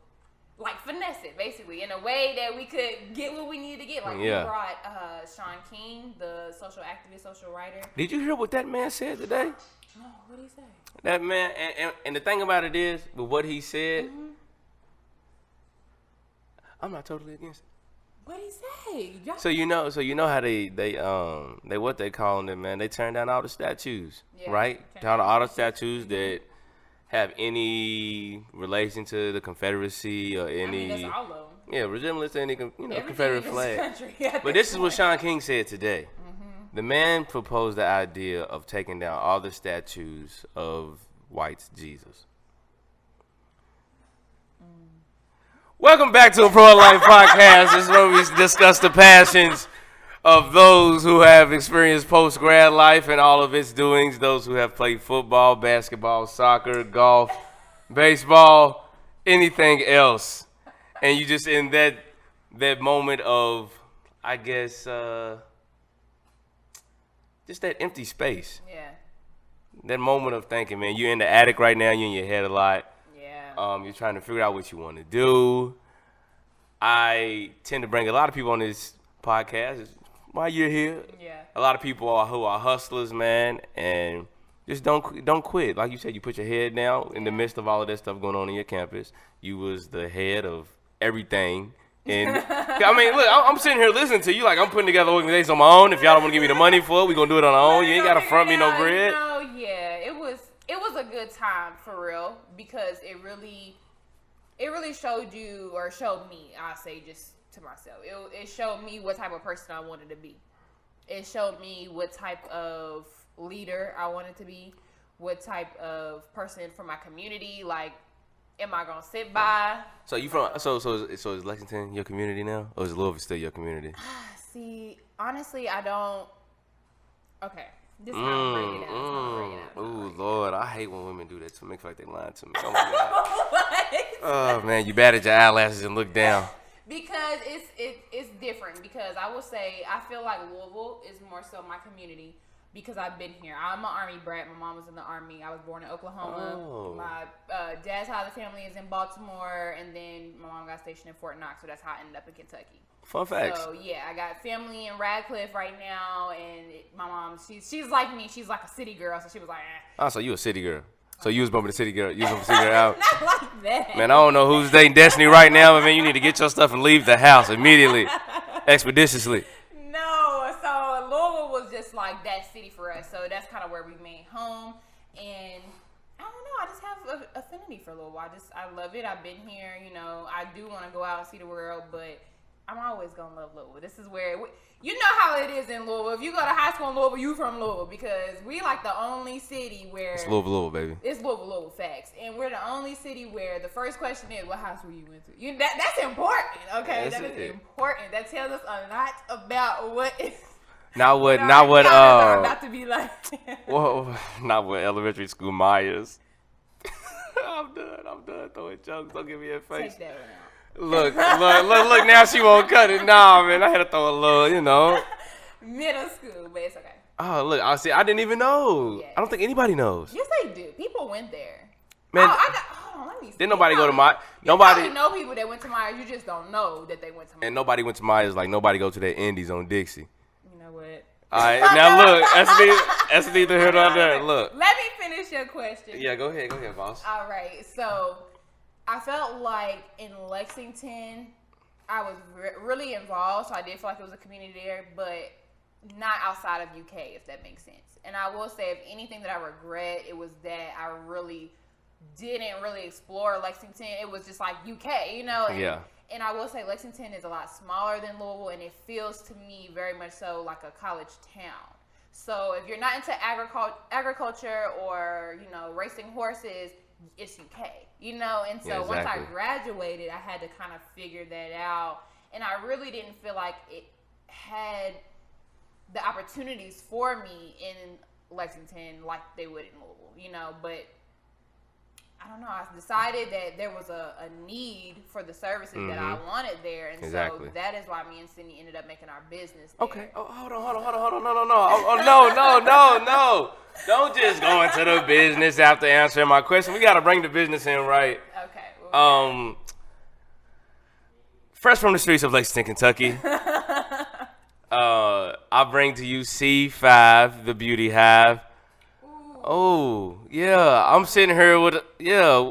like, finesse it, basically, in a way that we could get what we needed to get. Like, we brought Sean King, the social activist, social writer. Did you hear what that man said today? No, what did he say? That man, and the thing about it is, with what he said, I'm not totally against it. What did he say? So you know how they what they calling it, man? They turned down all the statues, right? Down all the statues that have any relation to the Confederacy or any. I mean, that's all of them. Yeah, resemblance to any Confederate flag. But this is what Sean King said today. The man proposed the idea of taking down all the statues of white Jesus. Welcome back to a Pro Life Podcast. This is where we discuss the passions of those who have experienced post-grad life and all of its doings, those who have played football, basketball, soccer, golf, baseball, anything else. And you just in that moment of, I guess, just that empty space. Yeah. That moment of thinking, man, you're in the attic right now, you're in your head a lot. Yeah. You're trying to figure out what you want to do. I tend to bring a lot of people on this podcast. It's why you're here. Yeah. A lot of people who are hustlers, man, and just don't quit. Like you said, you put your head down in the midst of all of that stuff going on in your campus. You was the head of everything. And I mean, look, I'm sitting here listening to you like I'm putting together organizations on my own. If y'all don't want to give me the money for it, we gonna do it on our own. You ain't gotta front me no bread. No, yeah, it was a good time for real because it really showed you or showed me. I say just to myself, it showed me what type of person I wanted to be. It showed me what type of leader I wanted to be, what type of person for my community. Like, am I gonna sit by? So you from? So is Lexington your community now, or is Louisville still your community? See, honestly, I don't. Okay, this is how I'm breaking it down. Ooh, Lord, I hate when women do that to me. Feel like they lying to me. Oh my God. What? Oh man, you batted your eyelashes and looked down. Because it's different. Because I will say I feel like Louisville is more so my community because I've been here. I'm an Army brat. My mom was in the Army. I was born in Oklahoma. Oh. My dad's side of the family is in Baltimore, and then my mom got stationed in Fort Knox, so that's how I ended up in Kentucky. Fun facts. So yeah, I got family in Radcliffe right now, and my mom, she's like me. She's like a city girl, so she was like, Oh, so you a city girl. So you was bumping the city girl. You was bumping the city girl out. Not like that. Man, I don't know who's dating Destiny right now, but man, you need to get your stuff and leave the house immediately, expeditiously. No, so Louisville was just like that city for us. So that's kind of where we made home. And I don't know, I just have an affinity for Louisville. I love it. I've been here, you know. I do want to go out and see the world, but I'm always going to love Louisville. This is where, you know how it is in Louisville. If you go to high school in Louisville, you from Louisville because we like the only city where. It's Louisville, baby. It's Louisville, facts. And we're the only city where the first question is, what high school you went to? That's important, okay? That is important. That tells us a lot about what is. Not what about to be like. Well, not what elementary school Myers. I'm done throwing jokes. Don't give me a face. Take that one out. Look, now she won't cut it. Nah, man, I had to throw a little, you know. Middle school, but it's okay. Oh, look, I didn't even know. Yeah. I don't think anybody knows. Yes, they do. People went there. Man, hold on, let me see. Didn't nobody go to Myers? Nobody know people that went to Myers. You just don't know that they went to Myers. And nobody went to Myers like nobody go to that Indies on Dixie. You know what? All right, now look, that's neither here nor there. Look. Let me finish your question. Yeah, go ahead, boss. All right, so I felt like in Lexington, I was really involved, so I did feel like it was a community there, but not outside of UK, if that makes sense. And I will say, if anything that I regret, it was that I didn't really explore Lexington. It was just like UK, you know? Yeah. And I will say Lexington is a lot smaller than Louisville, and it feels to me very much so like a college town. So if you're not into agriculture or, you know, racing horses, it's UK, you know? And so Yeah, exactly. Once I graduated, I had to kind of figure that out. And I really didn't feel like it had the opportunities for me in Lexington like they would in Louisville, you know? But I don't know. I decided that there was a need for the services that I wanted there. And Exactly. so that is why me and Cindy ended up making our business there. Okay. Oh, hold on. No. Don't just go into the business after answering my question. We got to bring the business in right. Okay. Fresh from the streets of Lexington, Kentucky, I bring to you C5 The Beauty Hive. Oh, yeah. I'm sitting here with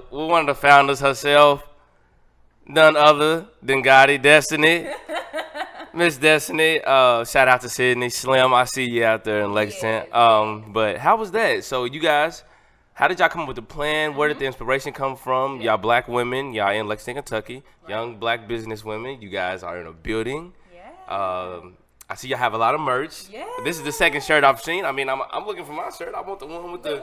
one of the founders herself. None other than Gotti, Destiny. Miss Destiny. Shout out to Sydney. Slim, I see you out there in Lexington. But how was that? So you guys, how did y'all come up with the plan? Where did the inspiration come from? Y'all black women. Y'all in Lexington, Kentucky. Right. Young black business women. You guys are in a building. Yeah. I see y'all have a lot of merch. Yeah. This is the second shirt I've seen. I mean, I'm looking for my shirt. I want the one with the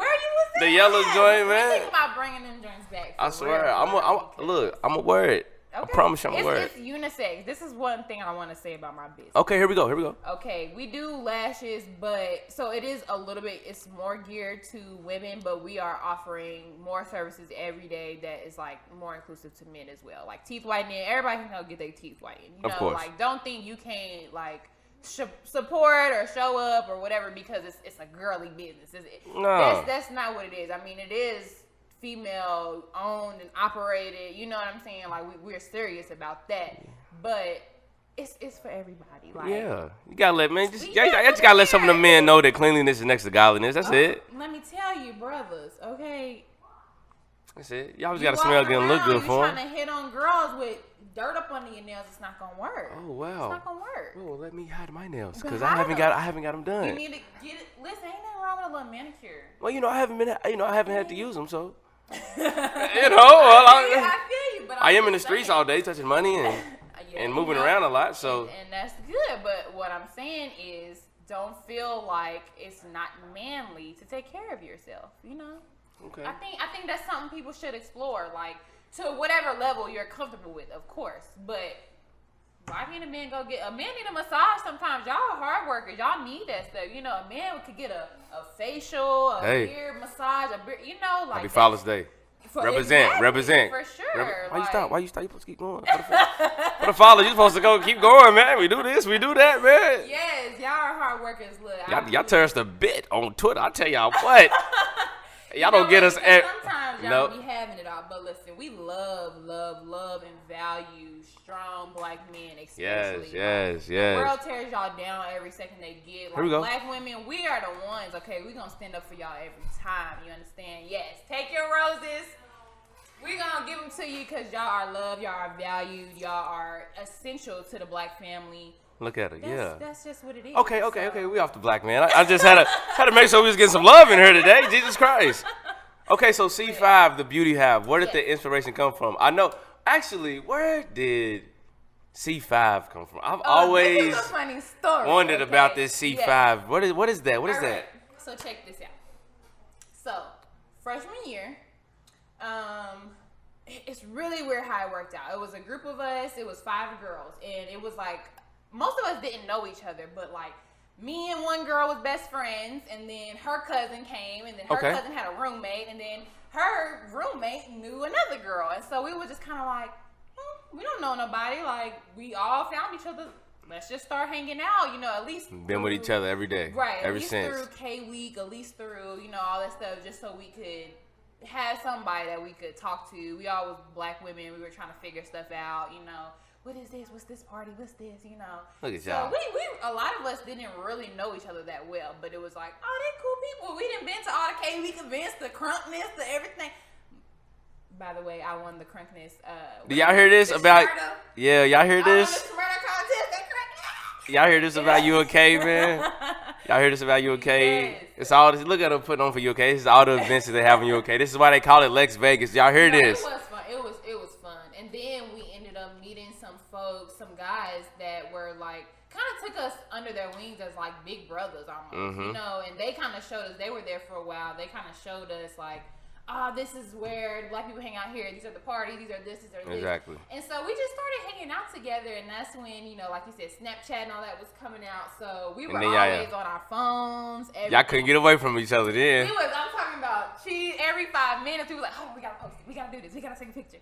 yellow joint, man. Think about bringing them joints back. I swear. I'm a word. Okay. I promise you I'm a word. It's unisex. This is one thing I want to say about my business. Okay, here we go. Okay, we do lashes, but so it is a little bit, it's more geared to women, but we are offering more services every day that is like more inclusive to men as well. Like teeth whitening, everybody can go get their teeth whitened. You know, course. Like don't think you can't like support or show up or whatever because it's a girly business. No. That's not what it is. I mean, it is female owned and operated, you know what I'm saying? Like we're serious about that. but it's for everybody. Like, yeah, you gotta let I just gotta let some of the men know that cleanliness is next to godliness. That's it. Let me tell you, brothers. Okay. That's it. Y'all just gotta smell good and look good for them. You trying to hit on girls with dirt up under your nails? It's not gonna work. Oh wow. It's not gonna work. Oh, let me hide my nails because I haven't got them done. You need to get it. Listen, ain't nothing wrong with a little manicure. Well, I haven't had to use them, so I feel you, but I am in the streets all day touching money and moving around a lot. So and that's good. But what I'm saying is, don't feel like it's not manly to take care of yourself. Okay. I think that's something people should explore, like to whatever level you're comfortable with, of course. But why can't a man go get a man need a massage sometimes? Y'all are hard workers. Y'all need that stuff. A man could get a facial, a beard massage, like Happy Father's Day. Represent. For sure. Why you stop? You supposed to keep going. For the father, you supposed to keep going, man. We do this, we do that, man. Yes, y'all are hard workers. Look, y'all tear us a bit on Twitter. I tell y'all what. Y'all don't get us. Sometimes y'all be having it all, but listen, we love, and value strong black men, especially. Yes. The world tears y'all down every second they get. Like, here we go. Black women, we are the ones. Okay, we gonna stand up for y'all every time. You understand? Yes. Take your roses. We gonna give them to you because y'all are loved, y'all are valued, y'all are essential to the black family. Look at it, That's just what it is. Okay. We off the black man. I just had to make sure we was getting some love in here today. Jesus Christ. Okay, so C5 The Beauty Hive. Where did the inspiration come from? I know. Actually, where did C5 come from? I've always this is a funny story, wondered about this C5. Yes. What is that? What is that? So check this out. So freshman year, it's really weird how it worked out. It was a group of us. It was 5 girls, and it was like most of us didn't know each other, but like me and one girl was best friends, and then her cousin came, and then her cousin had a roommate, and then her roommate knew another girl, and so we were just kind of like, we don't know nobody. Like, we all found each other. Let's just start hanging out. At least been with each other every day, right? Ever since through K-Week, at least through all that stuff, just so we could have somebody that we could talk to. We all was black women. We were trying to figure stuff out. What is this? What's this party? What's this? Look at So y'all. we a lot of us didn't really know each other that well, but it was like, oh, they cool people. We done been to all the K-Week events, the crunkness, the everything. By the way, I won the crunkness. Do y'all hear this about? Smyrna. Yeah, y'all hear this? I won the Smyrna contest. That crunkness. Y'all hear this about UK, man? Y'all hear this about UK? Yes. It's all this. Look at them putting on for UK. This is all the events that they have in UK. This is why they call it Lex Vegas. Y'all hear this? It was fun. It was fun. And then we ended up meeting some folks, some guys that were like, kind of took us under their wings as like big brothers almost, and they kind of showed us, they were there for a while. They kind of showed us like, this is where the black people hang out here. These are the parties. These are this. These are this. Exactly. And so we just started hanging out together, and that's when, like you said, Snapchat and all that was coming out. So we were always on our phones. Y'all couldn't get away from each other then. I'm talking about every 5 minutes. We were like, oh, we got to post it. We got to do this. We got to take a picture.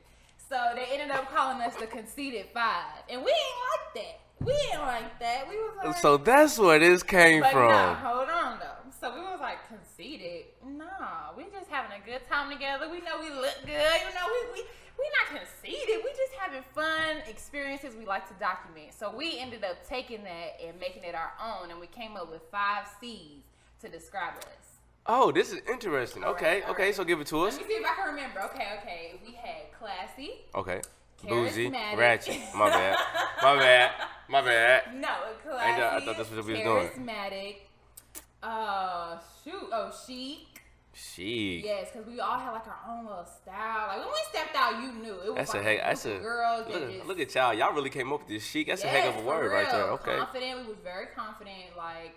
So they ended up calling us the Conceited 5. And we ain't like that. We was like... So that's where this came from. Nah, hold on, though. So we was like, conceited? Nah, we just having a good time together. We know we look good. We not conceited. We just having fun experiences we like to document. So we ended up taking that and making it our own. And we came up with 5 C's to describe us. Oh, this is interesting. All okay, right. So give it to us. Let me see if I can remember. Okay. We had classy. Okay. Boozy, Charismatic. ratchet. My bad. No, classy. I thought that's what we was doing. Charismatic. Chic. Chic. Yes, because we all had like our own little style. Like when we stepped out, you knew it was girls. Look at y'all. Y'all really came up with this chic. That's a heck of a word right there. Okay. Confident. We was very confident. Like,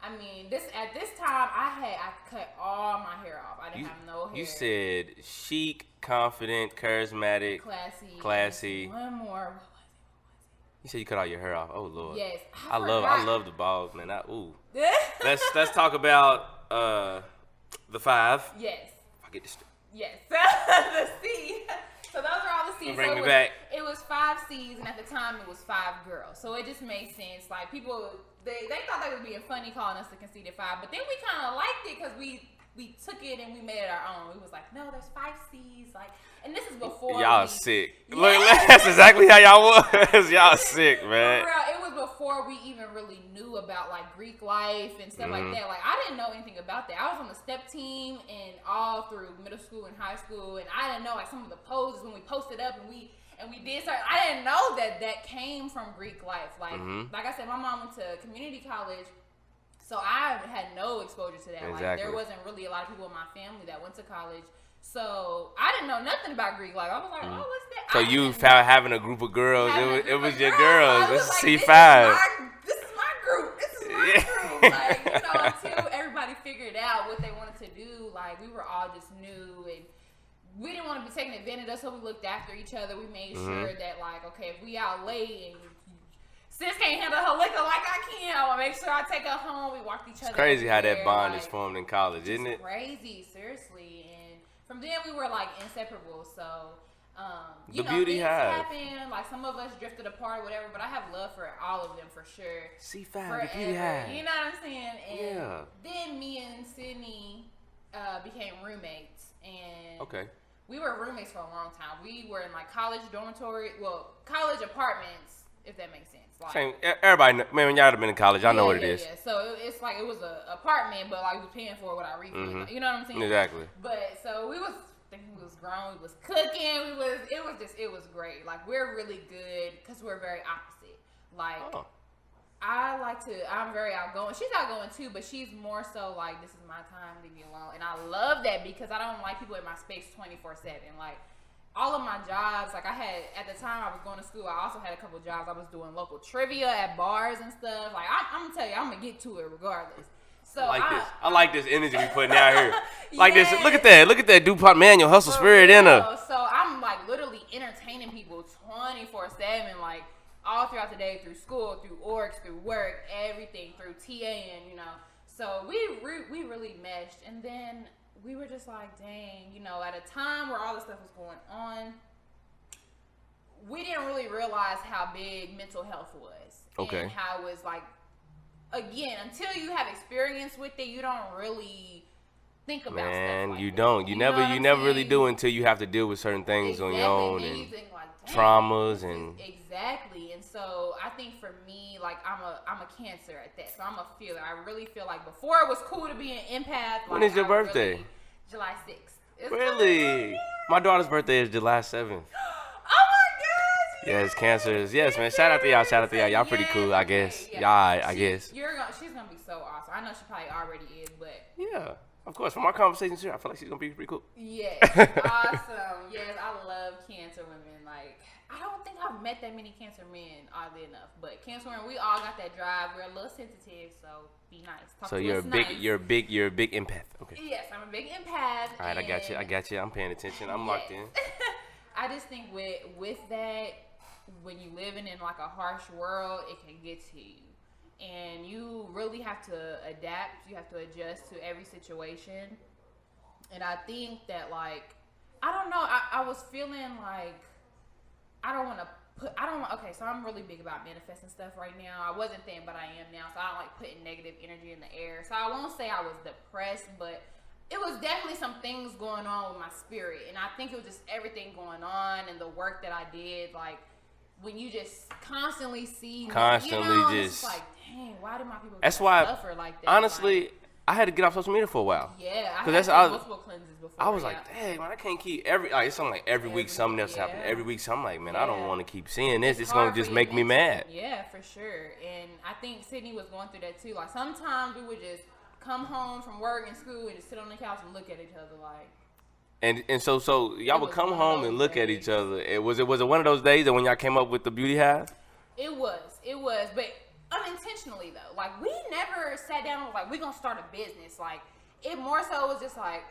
I mean, at this time, I cut all my hair off. I didn't have no hair. You said chic, confident, charismatic, classy. One more. What was it? You said you cut all your hair off. Oh Lord. Yes. I love the balls, man. Let's talk about the 5. Yes. I get this. Yes. The C. So those are all the C's. Bring me back. It was 5 C's, and at the time it was 5 girls. So it just made sense. Like people, they thought they were being funny calling us the Conceited 5, but then we kind of liked it because we we took it and we made it our own. We was like, no, there's 5 C's, like, and this is before y'all sick. Yeah. Look, that's exactly how y'all was. Y'all sick, man. For real, it was before we even really knew about like Greek life and stuff like that. Like, I didn't know anything about that. I was on the step team and all through middle school and high school, and I didn't know like some of the poses when we posted up and we did start. I didn't know that came from Greek life. Like, like I said, my mom went to community college. So I had no exposure to that. Exactly. Like, there wasn't really a lot of people in my family that went to college. So I didn't know nothing about Greek life. I was like, oh, what's that? So you found having a group of girls. It was your girls. This is C5. This is my group. Like, until everybody figured out what they wanted to do, like, we were all just new and we didn't want to be taken advantage of, so we looked after each other. We made sure that, like, okay, if we out late and sis can't handle her liquor like I can, I want to make sure I take her home. We walked each other. It's crazy how that bond like, is formed in college, isn't it? Crazy, seriously. And from then we were like inseparable. So, the Beauty Hive. Happened. Like, some of us drifted apart, whatever. But I have love for all of them for sure. C5 Forever. The Beauty Hive. You know what I'm saying? And yeah. then me and Sydney became roommates, and okay. We were roommates for a long time. We were in like college college apartments, if that makes sense. Like, same. Everybody, man, when y'all have been in college, I know what it is. Yeah. So it's like it was an apartment, but like we was paying for it with our refund. You know what I'm saying? Exactly. But so we was thinking we was grown, we was cooking, it was great. Like, we're really good because we're very opposite. Like, I'm very outgoing. She's outgoing too, but she's more so like, this is my time, leave me alone. And I love that because I don't like people in my space 24/7. Like, all of my jobs, like, I had, at the time I was going to school, I also had a couple jobs. I was doing local trivia at bars and stuff. Like, I'm gonna tell you, I'm gonna get to it regardless. So I like this energy we putting out here. Like this. Look at that DuPont manual hustle spirit in her. So I'm like literally entertaining people 24/7, like all throughout the day, through school, through orgs, through work, everything, through TA, and So we really meshed, and then we were just like, dang, at a time where all this stuff was going on, we didn't really realize how big mental health was. Okay. And how it was like, again, until you have experience with it, you don't really think about stuff like you that. don't. You never really do until you have to deal with certain things on your own and you think like, traumas and exactly. And so I think for me, like, I'm a Cancer at that. So I'm a feeler. I really feel like before it was cool to be an empath. When is your birthday? July 6th. Really? My daughter's birthday is July 7th. Yes, Cancers. Yes, man. Shout out to y'all. Y'all pretty cool, I guess. Yeah. Y'all, I guess. She's gonna be so awesome. I know she probably already is, but yeah, of course. From our conversations here, I feel like she's gonna be pretty cool. Yes, awesome. Yes, I love Cancer women. Like, I don't think I've met that many Cancer men, oddly enough. But Cancer women, we all got that drive. We're a little sensitive, so be nice. So you're a big empath. Okay. Yes, I'm a big empath. All right, I got you. I'm paying attention. I'm locked in. I just think with that, when you living in like a harsh world, it can get to you, and you really have to adapt. You have to adjust to every situation. And I think that, like, I don't know, I was feeling like okay, so I'm really big about manifesting stuff right now. I wasn't then, but I am now, so I don't like putting negative energy in the air. So I won't say I was depressed, but it was definitely some things going on with my spirit. And I think it was just everything going on and the work that I did. Like, when you just constantly see, it's like, dang, why do my people suffer like that? Honestly, like, I had to get off social media for a while. Yeah, I had multiple cleanses before. I was like, dang, man, I can't keep it's something like every week something else happening. Every week something like, man, I don't want to keep seeing this. It's gonna just make me mad. Yeah, for sure. And I think Sydney was going through that too. Like, sometimes we would just come home from work and school and just sit on the couch and look at each other like. And so y'all would come home and look at each other. Was it one of those days that when y'all came up with the Beauty Hive? It was, but unintentionally though. Like, we never sat down and was like, we're gonna start a business. Like, it more so was just like,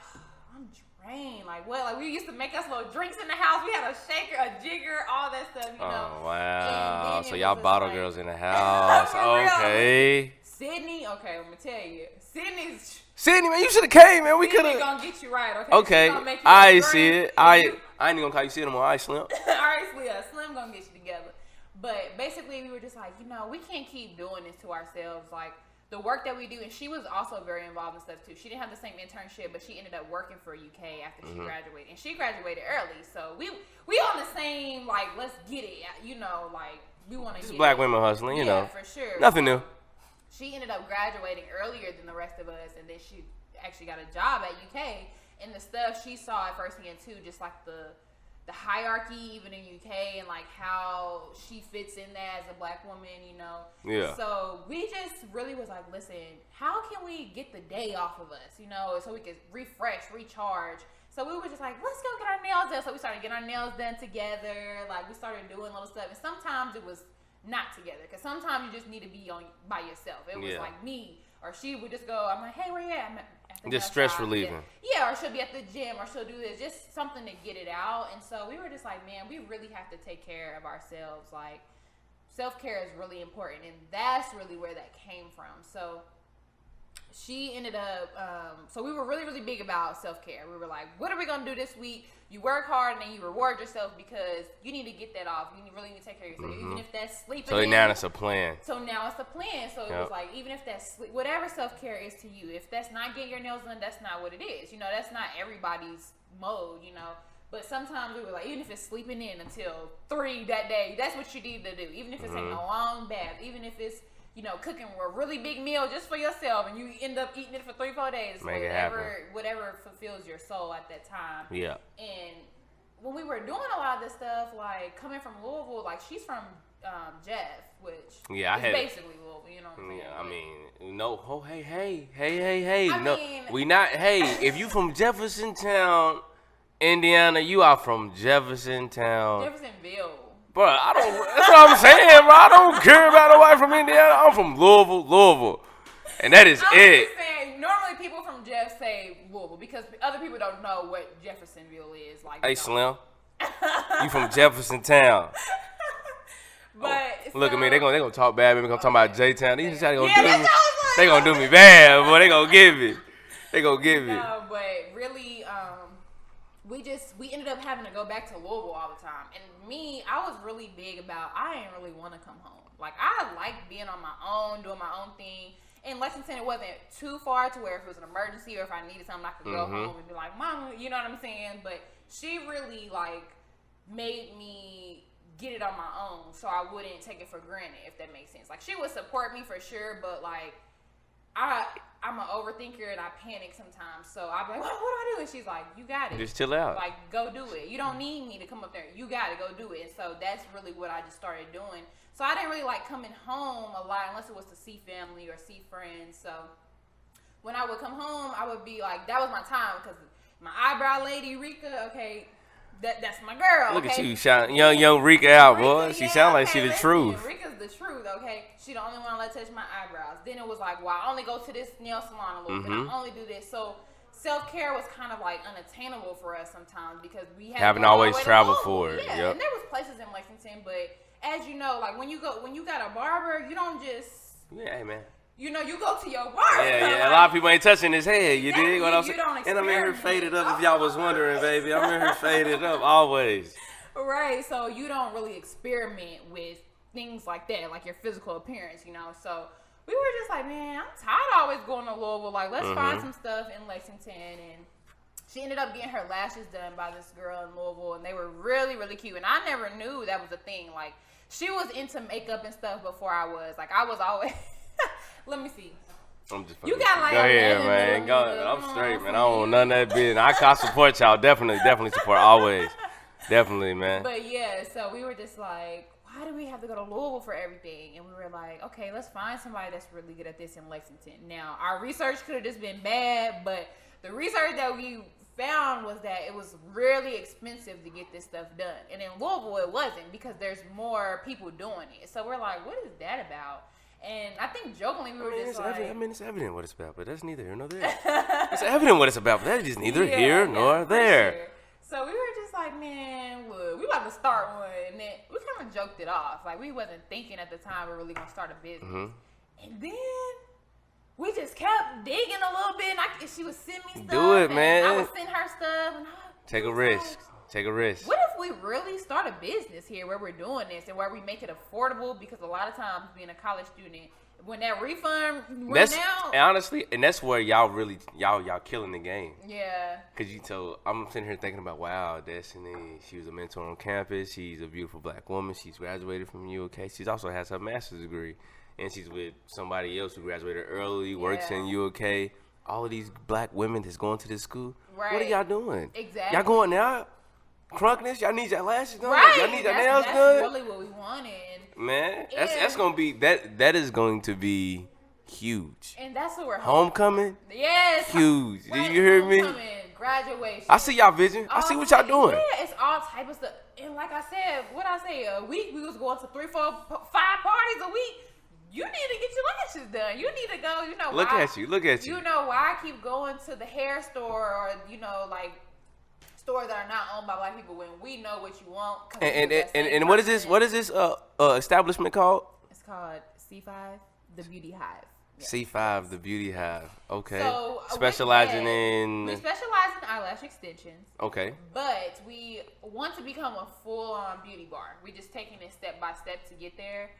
I'm drained. Like, what? Like, we used to make us little drinks in the house. We had a shaker, a jigger, all that stuff, Oh, wow. So y'all bottle girls in the house. Okay. Sydney, okay, let me tell you. Sydney, man, you should have came, man. We could have. Sydney gonna get you right, okay? Okay. I see it. I ain't even gonna call you Sydney no more. All right, Slim. All right, Slim gonna get you together. But basically, we were just like, we can't keep doing this to ourselves. Like, the work that we do, and she was also very involved in stuff too. She didn't have the same internship, but she ended up working for UK after she graduated, and she graduated early. So we on the same, like, let's get it, you know, like we want to. Just black women hustling, you know, for sure. Nothing new. She ended up graduating earlier than the rest of us, and then she actually got a job at UK. And the stuff she saw at firsthand too, just like the hierarchy even in UK, and like how she fits in that as a black woman, you know. Yeah. So we just really was like, listen, how can we get the day off of us, you know, so we could refresh, recharge. So we were just like, let's go get our nails done. So we started getting our nails done together. Like we started doing little stuff, and sometimes it was not together, because sometimes you just need to be by yourself. It was like me or she would just go. I'm like, hey, where you at? I'm at the just stress relieving. Yeah, or she'll be at the gym, or she'll do this, just something to get it out. And so we were just like, man, we really have to take care of ourselves. Like, self-care is really important, and that's really where that came from. So she ended up, so we were really, really big about self-care. We were like, what are we going to do this week? You work hard and then you reward yourself, because you need to get that off. You really need to take care of yourself. Even if that's sleeping. So now it's a plan. So now it's a plan. So it was like, even if that's whatever self-care is to you, if that's not getting your nails done, that's not what it is. You know, that's not everybody's mode, you know. But sometimes we were like, even if it's sleeping in until 3 that day, that's what you need to do. Even if it's taking a long bath, even if it's, you know, cooking a really big meal just for yourself, and you end up eating it for 3-4 days. Make it happen. Whatever fulfills your soul at that time. Yeah. And when we were doing a lot of this stuff, like coming from Louisville, like she's from Jeff, which is basically Louisville, you know what I'm saying? Yeah, I mean, no, oh, hey. No, we not, hey, if you from Jeffersontown, Indiana, you are from Jeffersontown. Jeffersonville. Bro, that's what I'm saying, bro. I don't care about nobody from Indiana. I'm from Louisville. And that is it. Just saying, normally people from Jeff say Louisville, because other people don't know what Jeffersonville is. Like, hey, Slim, you from Jeffersontown. But look at me, they gonna talk bad. They gonna talk about J-Town. They gonna do me bad, boy. They gonna give it. No, but really, we ended up having to go back to Louisville all the time. And me, I was really big about, I didn't really want to come home. Like, I liked being on my own, doing my own thing. In Lexington, it wasn't too far to where if it was an emergency or if I needed something, I could go home and be like, Mama, you know what I'm saying? But she really, like, made me get it on my own so I wouldn't take it for granted, if that makes sense. Like, she would support me for sure, but, like, I'm an overthinker and I panic sometimes. So I'll be like, what do I do? And she's like, you got it. Just chill out. Like, go do it. You don't need me to come up there. You got to go do it. And so that's really what I just started doing. So I didn't really like coming home a lot unless it was to see family or see friends. So when I would come home, I would be like, that was my time, because my eyebrow lady, Rika, okay, that's my girl. Look okay? at you, shouting young Rika out, boy. She sound like she the truth. Rika's the truth, okay? She the only one I let touch my eyebrows. Then it was like, well, I only go to this nail salon a little bit. I only do this. So self-care was kind of like unattainable for us sometimes, because we haven't always traveled for it. Yeah, and there was places in Lexington, but as you know, like when you got a barber, you don't just hey man. You know, you go to your barber. Yeah. Like, a lot of people ain't touching his head. You dig what I'm saying? And I'm in here faded up. If y'all was wondering, baby, I'm in here faded up always. Right. So you don't really experiment with things like that, like your physical appearance, you know. So we were just like, man, I'm tired of always going to Louisville. Like, let's find some stuff in Lexington. And she ended up getting her lashes done by this girl in Louisville, and they were really, really cute. And I never knew that was a thing. Like, she was into makeup and stuff before I was. Like, I was always. Let me see. I'm just you got like go ahead, man. Go. I'm straight, man. I don't want none of that business. I support y'all. Definitely support. Always. Definitely, man. But yeah, so we were just like, why do we have to go to Louisville for everything? And we were like, okay, let's find somebody that's really good at this in Lexington. Now, our research could have just been bad, but the research that we found was that it was really expensive to get this stuff done. And in Louisville, it wasn't, because there's more people doing it. So we're like, what is that about? And I think jokingly we were just like... it's evident what it's about, but that's neither here nor there. It's evident what it's about, but that is neither here nor there. Sure. So we were just like, man, look, we about to start one. And then we kind of joked it off. Like, we wasn't thinking at the time we were really going to start a business. And then we just kept digging a little bit. And she would send me stuff. Do it, man. I would send her stuff. And Take a risk. Take a risk. What if we really start a business here where we're doing this and where we make it affordable? Because a lot of times being a college student, when that refund went That's out. and honestly, and that's where y'all killing the game. Yeah. Cause I'm sitting here thinking about, wow, Destiny. She was a mentor on campus. She's a beautiful black woman. She's graduated from UK. She also has her master's degree, and she's with somebody else who graduated early, works in UK. All of these black women that's going to this school. Right. What are y'all doing? Exactly. Y'all going now? Crunkness? Y'all need your lashes done? Right. Y'all need your nails that's done? That's really what we wanted. Man, that's gonna be that is going to be huge. And that's what we're homecoming. Yes. Huge. Did you hear me? Graduation. I see y'all vision. I see what y'all doing. Yeah, it's all type of stuff. And like I said, a week we was going to 3, 4, 5 parties a week. You need to get your lashes done. You need to go. You know Look why? at you. Look at you. You know why I keep going to the hair store or like stores that are not owned by black people when we know what you want. And what is this? What is this establishment called? It's called C5 The Beauty Hive. Yeah. C5 The Beauty Hive. Okay. So Specializing we specialize in eyelash extensions. Okay. But we want to become a full-on beauty bar. We're just taking it step by step to get there.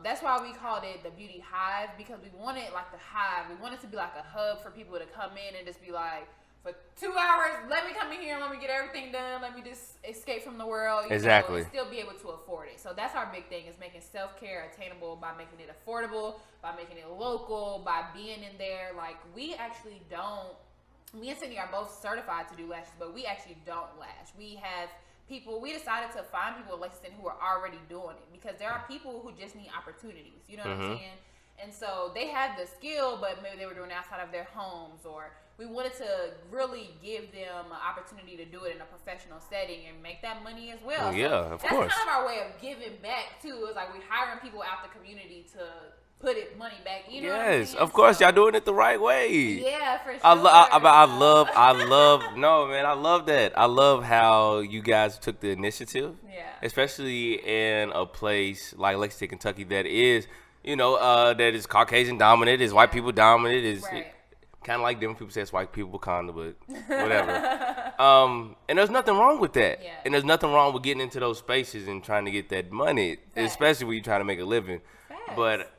That's why we called it the Beauty Hive, because we wanted like the hive. We wanted to be like a hub for people to come in and just be like, for 2 hours, let me come in here and let me get everything done. Let me just escape from the world. You know, and still be able to afford it. So that's our big thing, is making self-care attainable by making it affordable, by making it local, by being in there. Like, we actually don't, me and Cindy are both certified to do lashes, but we actually don't lash. We decided to find people at Lexington who are already doing it, because there are people who just need opportunities. You know what I'm saying? And so they had the skill, but maybe they were doing it outside of their homes, or we wanted to really give them an opportunity to do it in a professional setting and make that money as well. Yeah, so of course. That's kind of our way of giving back too. It's like we're hiring people out the community to put money back. You know what I'm saying? Of course, y'all doing it the right way. Yeah, for sure. I love that. I love how you guys took the initiative. Yeah. Especially in a place like Lexington, Kentucky, that is, that is Caucasian dominant, is white people dominant, is kind of like different people say it's white people kind of, but whatever. And there's nothing wrong with that. Yeah. And there's nothing wrong with getting into those spaces and trying to get that money, especially when you're trying to make a living. But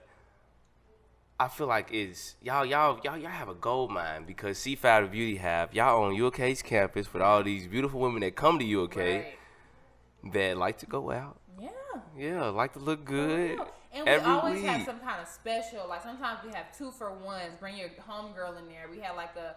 I feel like it's y'all have a gold mine, because C5 The Beauty Hive, y'all on UK's campus with all these beautiful women that come to UK that like to go out. Yeah, like to look good. And we always have some kind of special, like sometimes we have 2-for-1s. Bring your homegirl in there. We had like a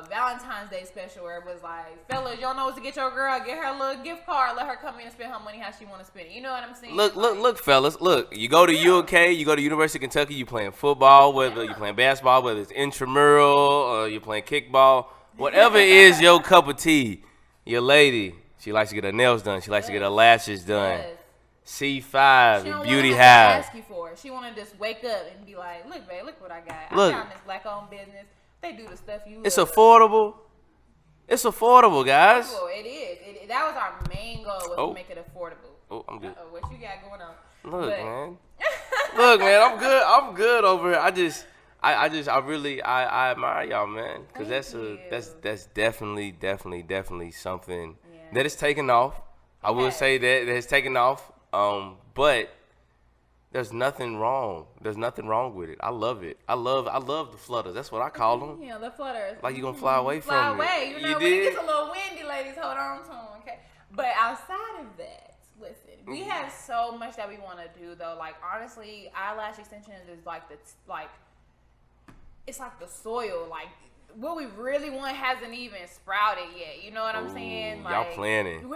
Valentine's Day special where it was like, fellas, y'all know what to get your girl. Get her a little gift card. Let her come in and spend her money how she want to spend it. You know what I'm saying? Look, fellas. Look, you go to UK, you go to University of Kentucky, you playing football, whether you playing basketball, whether it's intramural or you're playing kickball, whatever is your cup of tea, your lady, she likes to get her nails done. She likes to get her lashes done. C5, The Beauty Hive. Ask you for it. She want to just wake up and be like, look, babe, look what I got. Look. I found this black-owned business. They do the stuff you It's love. affordable. It's affordable, guys. It is. That was our main goal, was to make it affordable. Oh, I'm good. What you got going on? Look, man, I'm good over here. I admire y'all, man, because that's definitely something that is taking off. I will say that it has taken off. But there's nothing wrong. There's nothing wrong with it. I love it. I love the flutters. That's what I call them. Yeah, the flutters. Like you gonna fly away from it. Fly away. You know, when it gets a little windy, ladies, hold on to them, okay? But outside of that, listen, we have so much that we want to do, though. Like, honestly, eyelash extensions is it's like the soil. Like, what we really want hasn't even sprouted yet. You know what I'm saying? Like, y'all planning.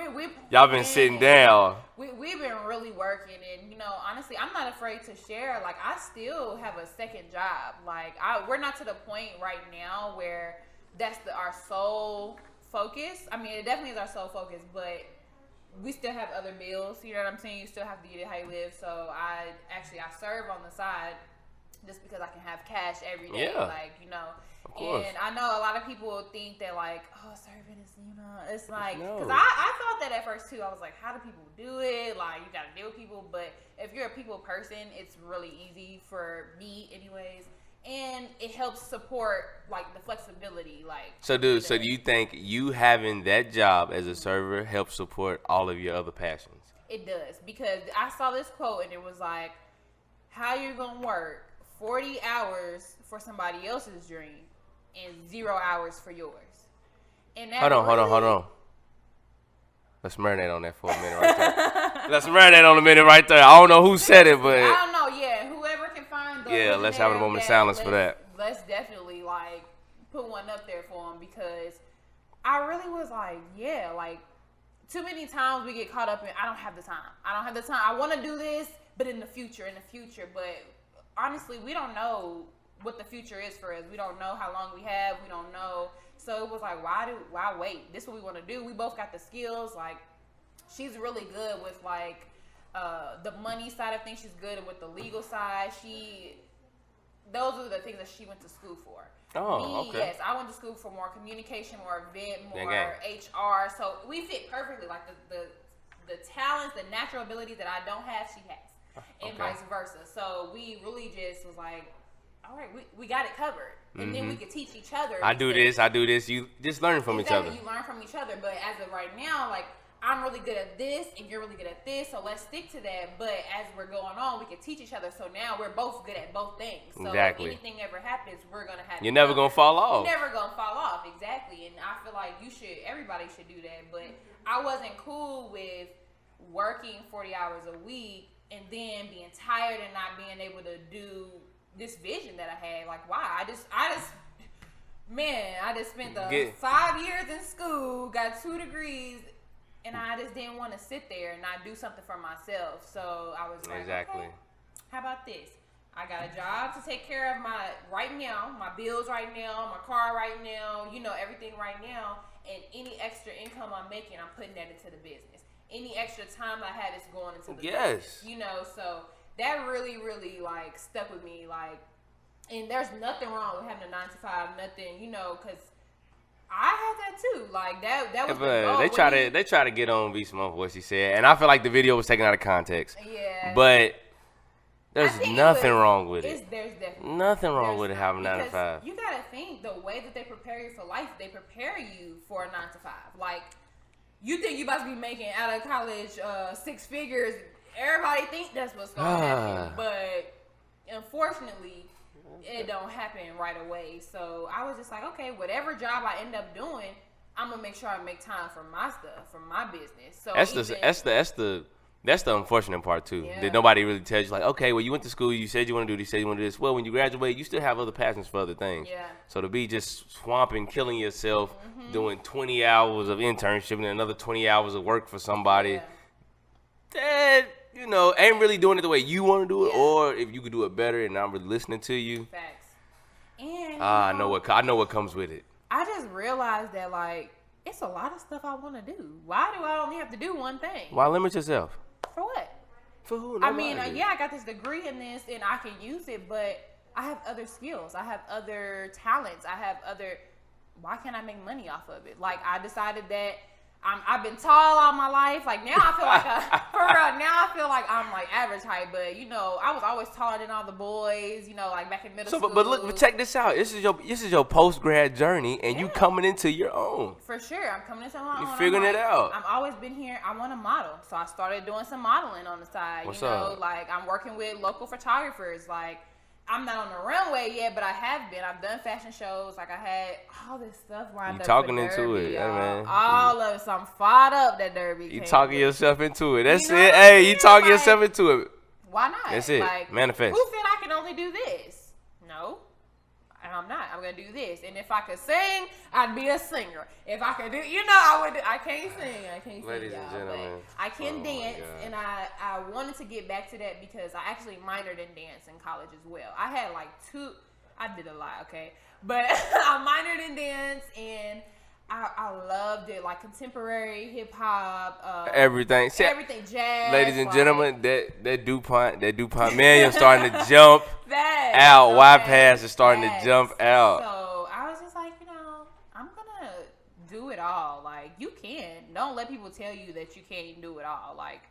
Y'all been sitting down. We've been really working, and honestly, I'm not afraid to share. Like, I still have a second job. Like, we're not to the point right now where that's our sole focus. I mean, it definitely is our sole focus, but we still have other bills. You know what I'm saying? You still have to get how you live. So I serve on the side just because I can have cash every day. Yeah. Like, Of course. And I know a lot of people think that, like, serving is, it's like, because I thought that at first too. I was like, how do people do it? Like, you got to deal with people. But if you're a people person, it's really easy for me anyways. And it helps support, like, the flexibility. Like, so do you think you having that job as a server helps support all of your other passions? It does, because I saw this quote and it was like, how you going to work 40 hours for somebody else's dream and 0 hours for yours. And that Hold on. Let's marinate on that for a minute right there. Let's marinate on a minute right there. I don't know who said it, but... I don't know, yeah. Whoever can find the... Yeah, let's have a moment of silence for that. Let's definitely, like, put one up there for him because I really was like, yeah, like, too many times we get caught up in, I don't have the time. I want to do this, but in the future. But honestly, we don't know what the future is for us. We don't know how long we have. We don't know. So it was like, why wait? This is what we want to do. We both got the skills. Like, she's really good with, like, the money side of things. She's good with the legal side. Those are the things that she went to school for. Oh, okay. Yes, I went to school for more communication, more event, more HR. So we fit perfectly. Like, the talents, the natural ability that I don't have, she has. And vice versa. So we really just was like, all right, we got it covered. And then we could teach each other. I do this. You just learn from each other. You learn from each other. But as of right now, like, I'm really good at this and you're really good at this. So let's stick to that. But as we're going on, we can teach each other. So now we're both good at both things. So if anything ever happens, we're going to have You're never going to fall off. You're never going to fall off. Exactly. And I feel like everybody should do that. But I wasn't cool with working 40 hours a week and then being tired and not being able to do this vision that I had. Like, why? I just spent the 5 years in school, got 2 degrees, and I just didn't want to sit there and not do something for myself. So I was like, okay, how about this? I got a job to take care of my bills right now, my car right now, everything right now, and any extra income I'm making, I'm putting that into the business. Any extra time I have is going into the business. So that really, really, like, stuck with me. Like, and there's nothing wrong with having a 9-to-5, nothing, because I had that too. Like, that was the goal. They try to get on V Smoke what she said, and I feel like the video was taken out of context. Yeah. But there's nothing wrong with it. There's definitely nothing wrong with it having 9-to-5. You gotta think the way that they prepare you for life, they prepare you for a 9-to-5. Like, you think you about to be making out of college 6 figures. Everybody think that's what's going to happen. But unfortunately, it don't happen right away. So I was just like, okay, whatever job I end up doing, I'm going to make sure I make time for my stuff, for my business. So that's the unfortunate part too. Yeah. That nobody really tells you, like, okay, well, you went to school, you said you want to do this, you said you want to do this. Well, when you graduate, you still have other passions for other things. Yeah. So to be just swamping, killing yourself, doing 20 hours of internship and another 20 hours of work for somebody, that, ain't really doing it the way you want to do it, or if you could do it better and I'm really listening to you. Facts. And I know what comes with it. I just realized that, like, it's a lot of stuff I want to do. Why do I only have to do one thing? Why limit yourself? For what? For who? I mean, I got this degree in this and I can use it, but I have other skills. I have other talents. Why can't I make money off of it? Like, I decided that I've been tall all my life. Like, now I feel like I'm like average height, but I was always taller than all the boys, like back in middle school. But check this out. This is your post grad journey, and you coming into your own. For sure, I'm coming into my own. You figuring it out. I've always been here. I want to model, so I started doing some modeling on the side. What's up? Like, I'm working with local photographers. Like, I'm not on the runway yet, but I have been. I've done fashion shows. Like, I had all this stuff lined up. You talking for into Derby, it, hey, man. All of it. So I'm fired up that Derby. You talking yourself into it. That's it. Hey, you talking yourself into it. Why not? That's it. Like, manifest. Who said I can only do this? No. I'm not. I'm going to do this. And if I could sing, I'd be a singer. If I could do, I would. I can't sing. Ladies and gentlemen. I can dance, and I wanted to get back to that because I actually minored in dance in college as well. I had like 2, I did a lot, okay? But I minored in dance, and I loved it, like contemporary hip hop, everything, jazz. Ladies and gentlemen, that DuPont man, starting to jump out. Y-Pass is starting to jump out. So I was just like, I'm gonna do it all. Like, you can. Don't let people tell you that you can't do it all. Like,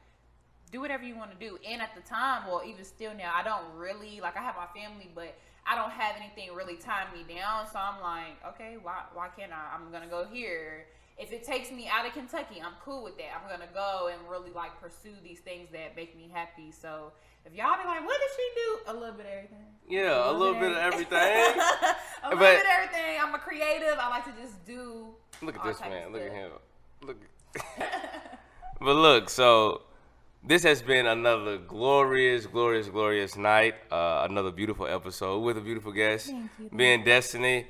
do whatever you want to do. And at the time, well, even still now, I don't really, like, I have my family, but I don't have anything really tying me down. So I'm like, okay, why can't I? I'm going to go here. if it takes me out of Kentucky, I'm cool with that. I'm going to go and really, like, pursue these things that make me happy. So, if y'all be like, what does she do? A little bit of everything. Yeah, a little bit of everything. A little bit of everything. I'm a creative. I like to just do. Look at this man. Look at him. Look. But look, so this has been another glorious night. Another beautiful episode with a beautiful guest. Thank you. Being Destiny.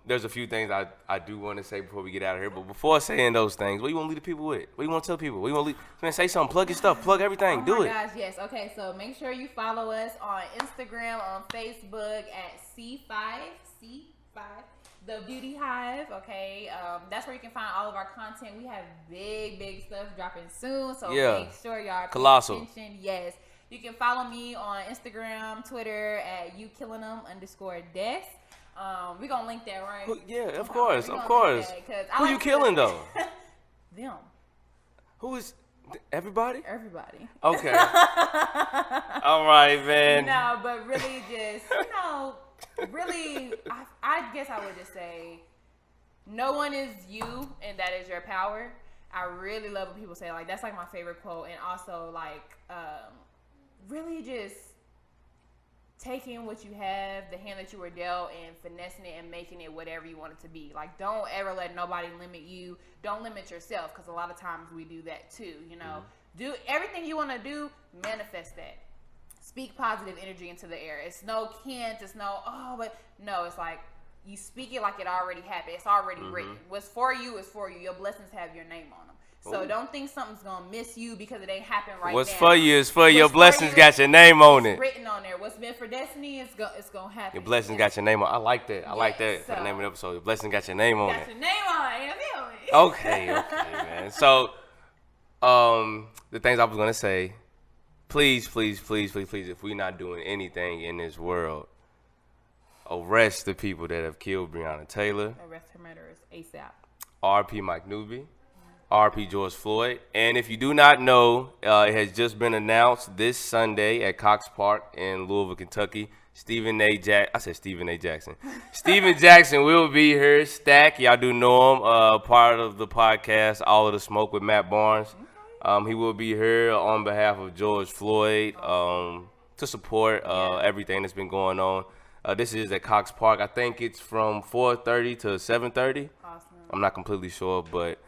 There's a few things I do want to say before we get out of here. But before saying those things, what you want to leave the people with? What you want to tell people? What you want to leave? Man, say something. Plug your stuff. Plug everything. Do it. Oh my gosh, yes. Okay, so make sure you follow us on Instagram, on Facebook at C5 The Beauty Hive. Okay, that's where you can find all of our content. We have big stuff dropping soon. So make sure y'all pay attention. Yes. You can follow me on Instagram, Twitter at youkillingthem_des. We gonna link that, right? Yeah, of course. Who you killing though? Them. Who is everybody? Everybody. Okay. All right, man. No, but really, just really, I guess I would just say, no one is you, and that is your power. I really love when people say like that's like my favorite quote, and also like really just taking what you have, the hand that you were dealt, and finessing it and making it whatever you want it to be. Like, don't ever let nobody limit you. Don't limit yourself, because a lot of times we do that too, you know. Do everything you want to do, manifest that. Speak positive energy into the air. It's no can't, it's no, but no, it's like you speak it like it already happened. It's already written. What's for you is for you. Your blessings have your name on them. So don't think something's gonna miss you because it ain't happened right now. What's for you is for your blessings got your name on it. Written on there. What's meant for destiny is gonna happen. Your blessings got your name on. I like that. I like that for the name of the episode. Your blessings got your name on it. Got your name on it. Okay, man. So, the things I was gonna say, please, if we're not doing anything in this world, arrest the people that have killed Breonna Taylor. Arrest her murderers ASAP. R.P. Mike Newby. R.P. George Floyd. And if you do not know, it has just been announced this Sunday at Cox Park in Louisville, Kentucky. Stephen Jackson. Stephen Jackson will be here. Stack, y'all do know him. Part of the podcast, All of the Smoke with Matt Barnes. He will be here on behalf of George Floyd to support everything that's been going on. This is at Cox Park. I think it's from 4:30 to 7:30. Awesome. I'm not completely sure, but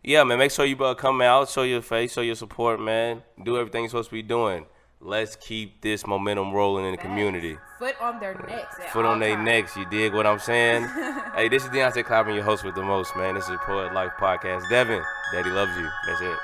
yeah, man, make sure you come out, show your face, show your support, man. Do everything you're supposed to be doing. Let's keep this momentum rolling in the community. Foot on their necks. Foot on their necks. You dig what I'm saying? Hey, this is Deonte Clyburn, your host with the most, man. This is Poet Life Podcast. Devin, Daddy loves you. That's it.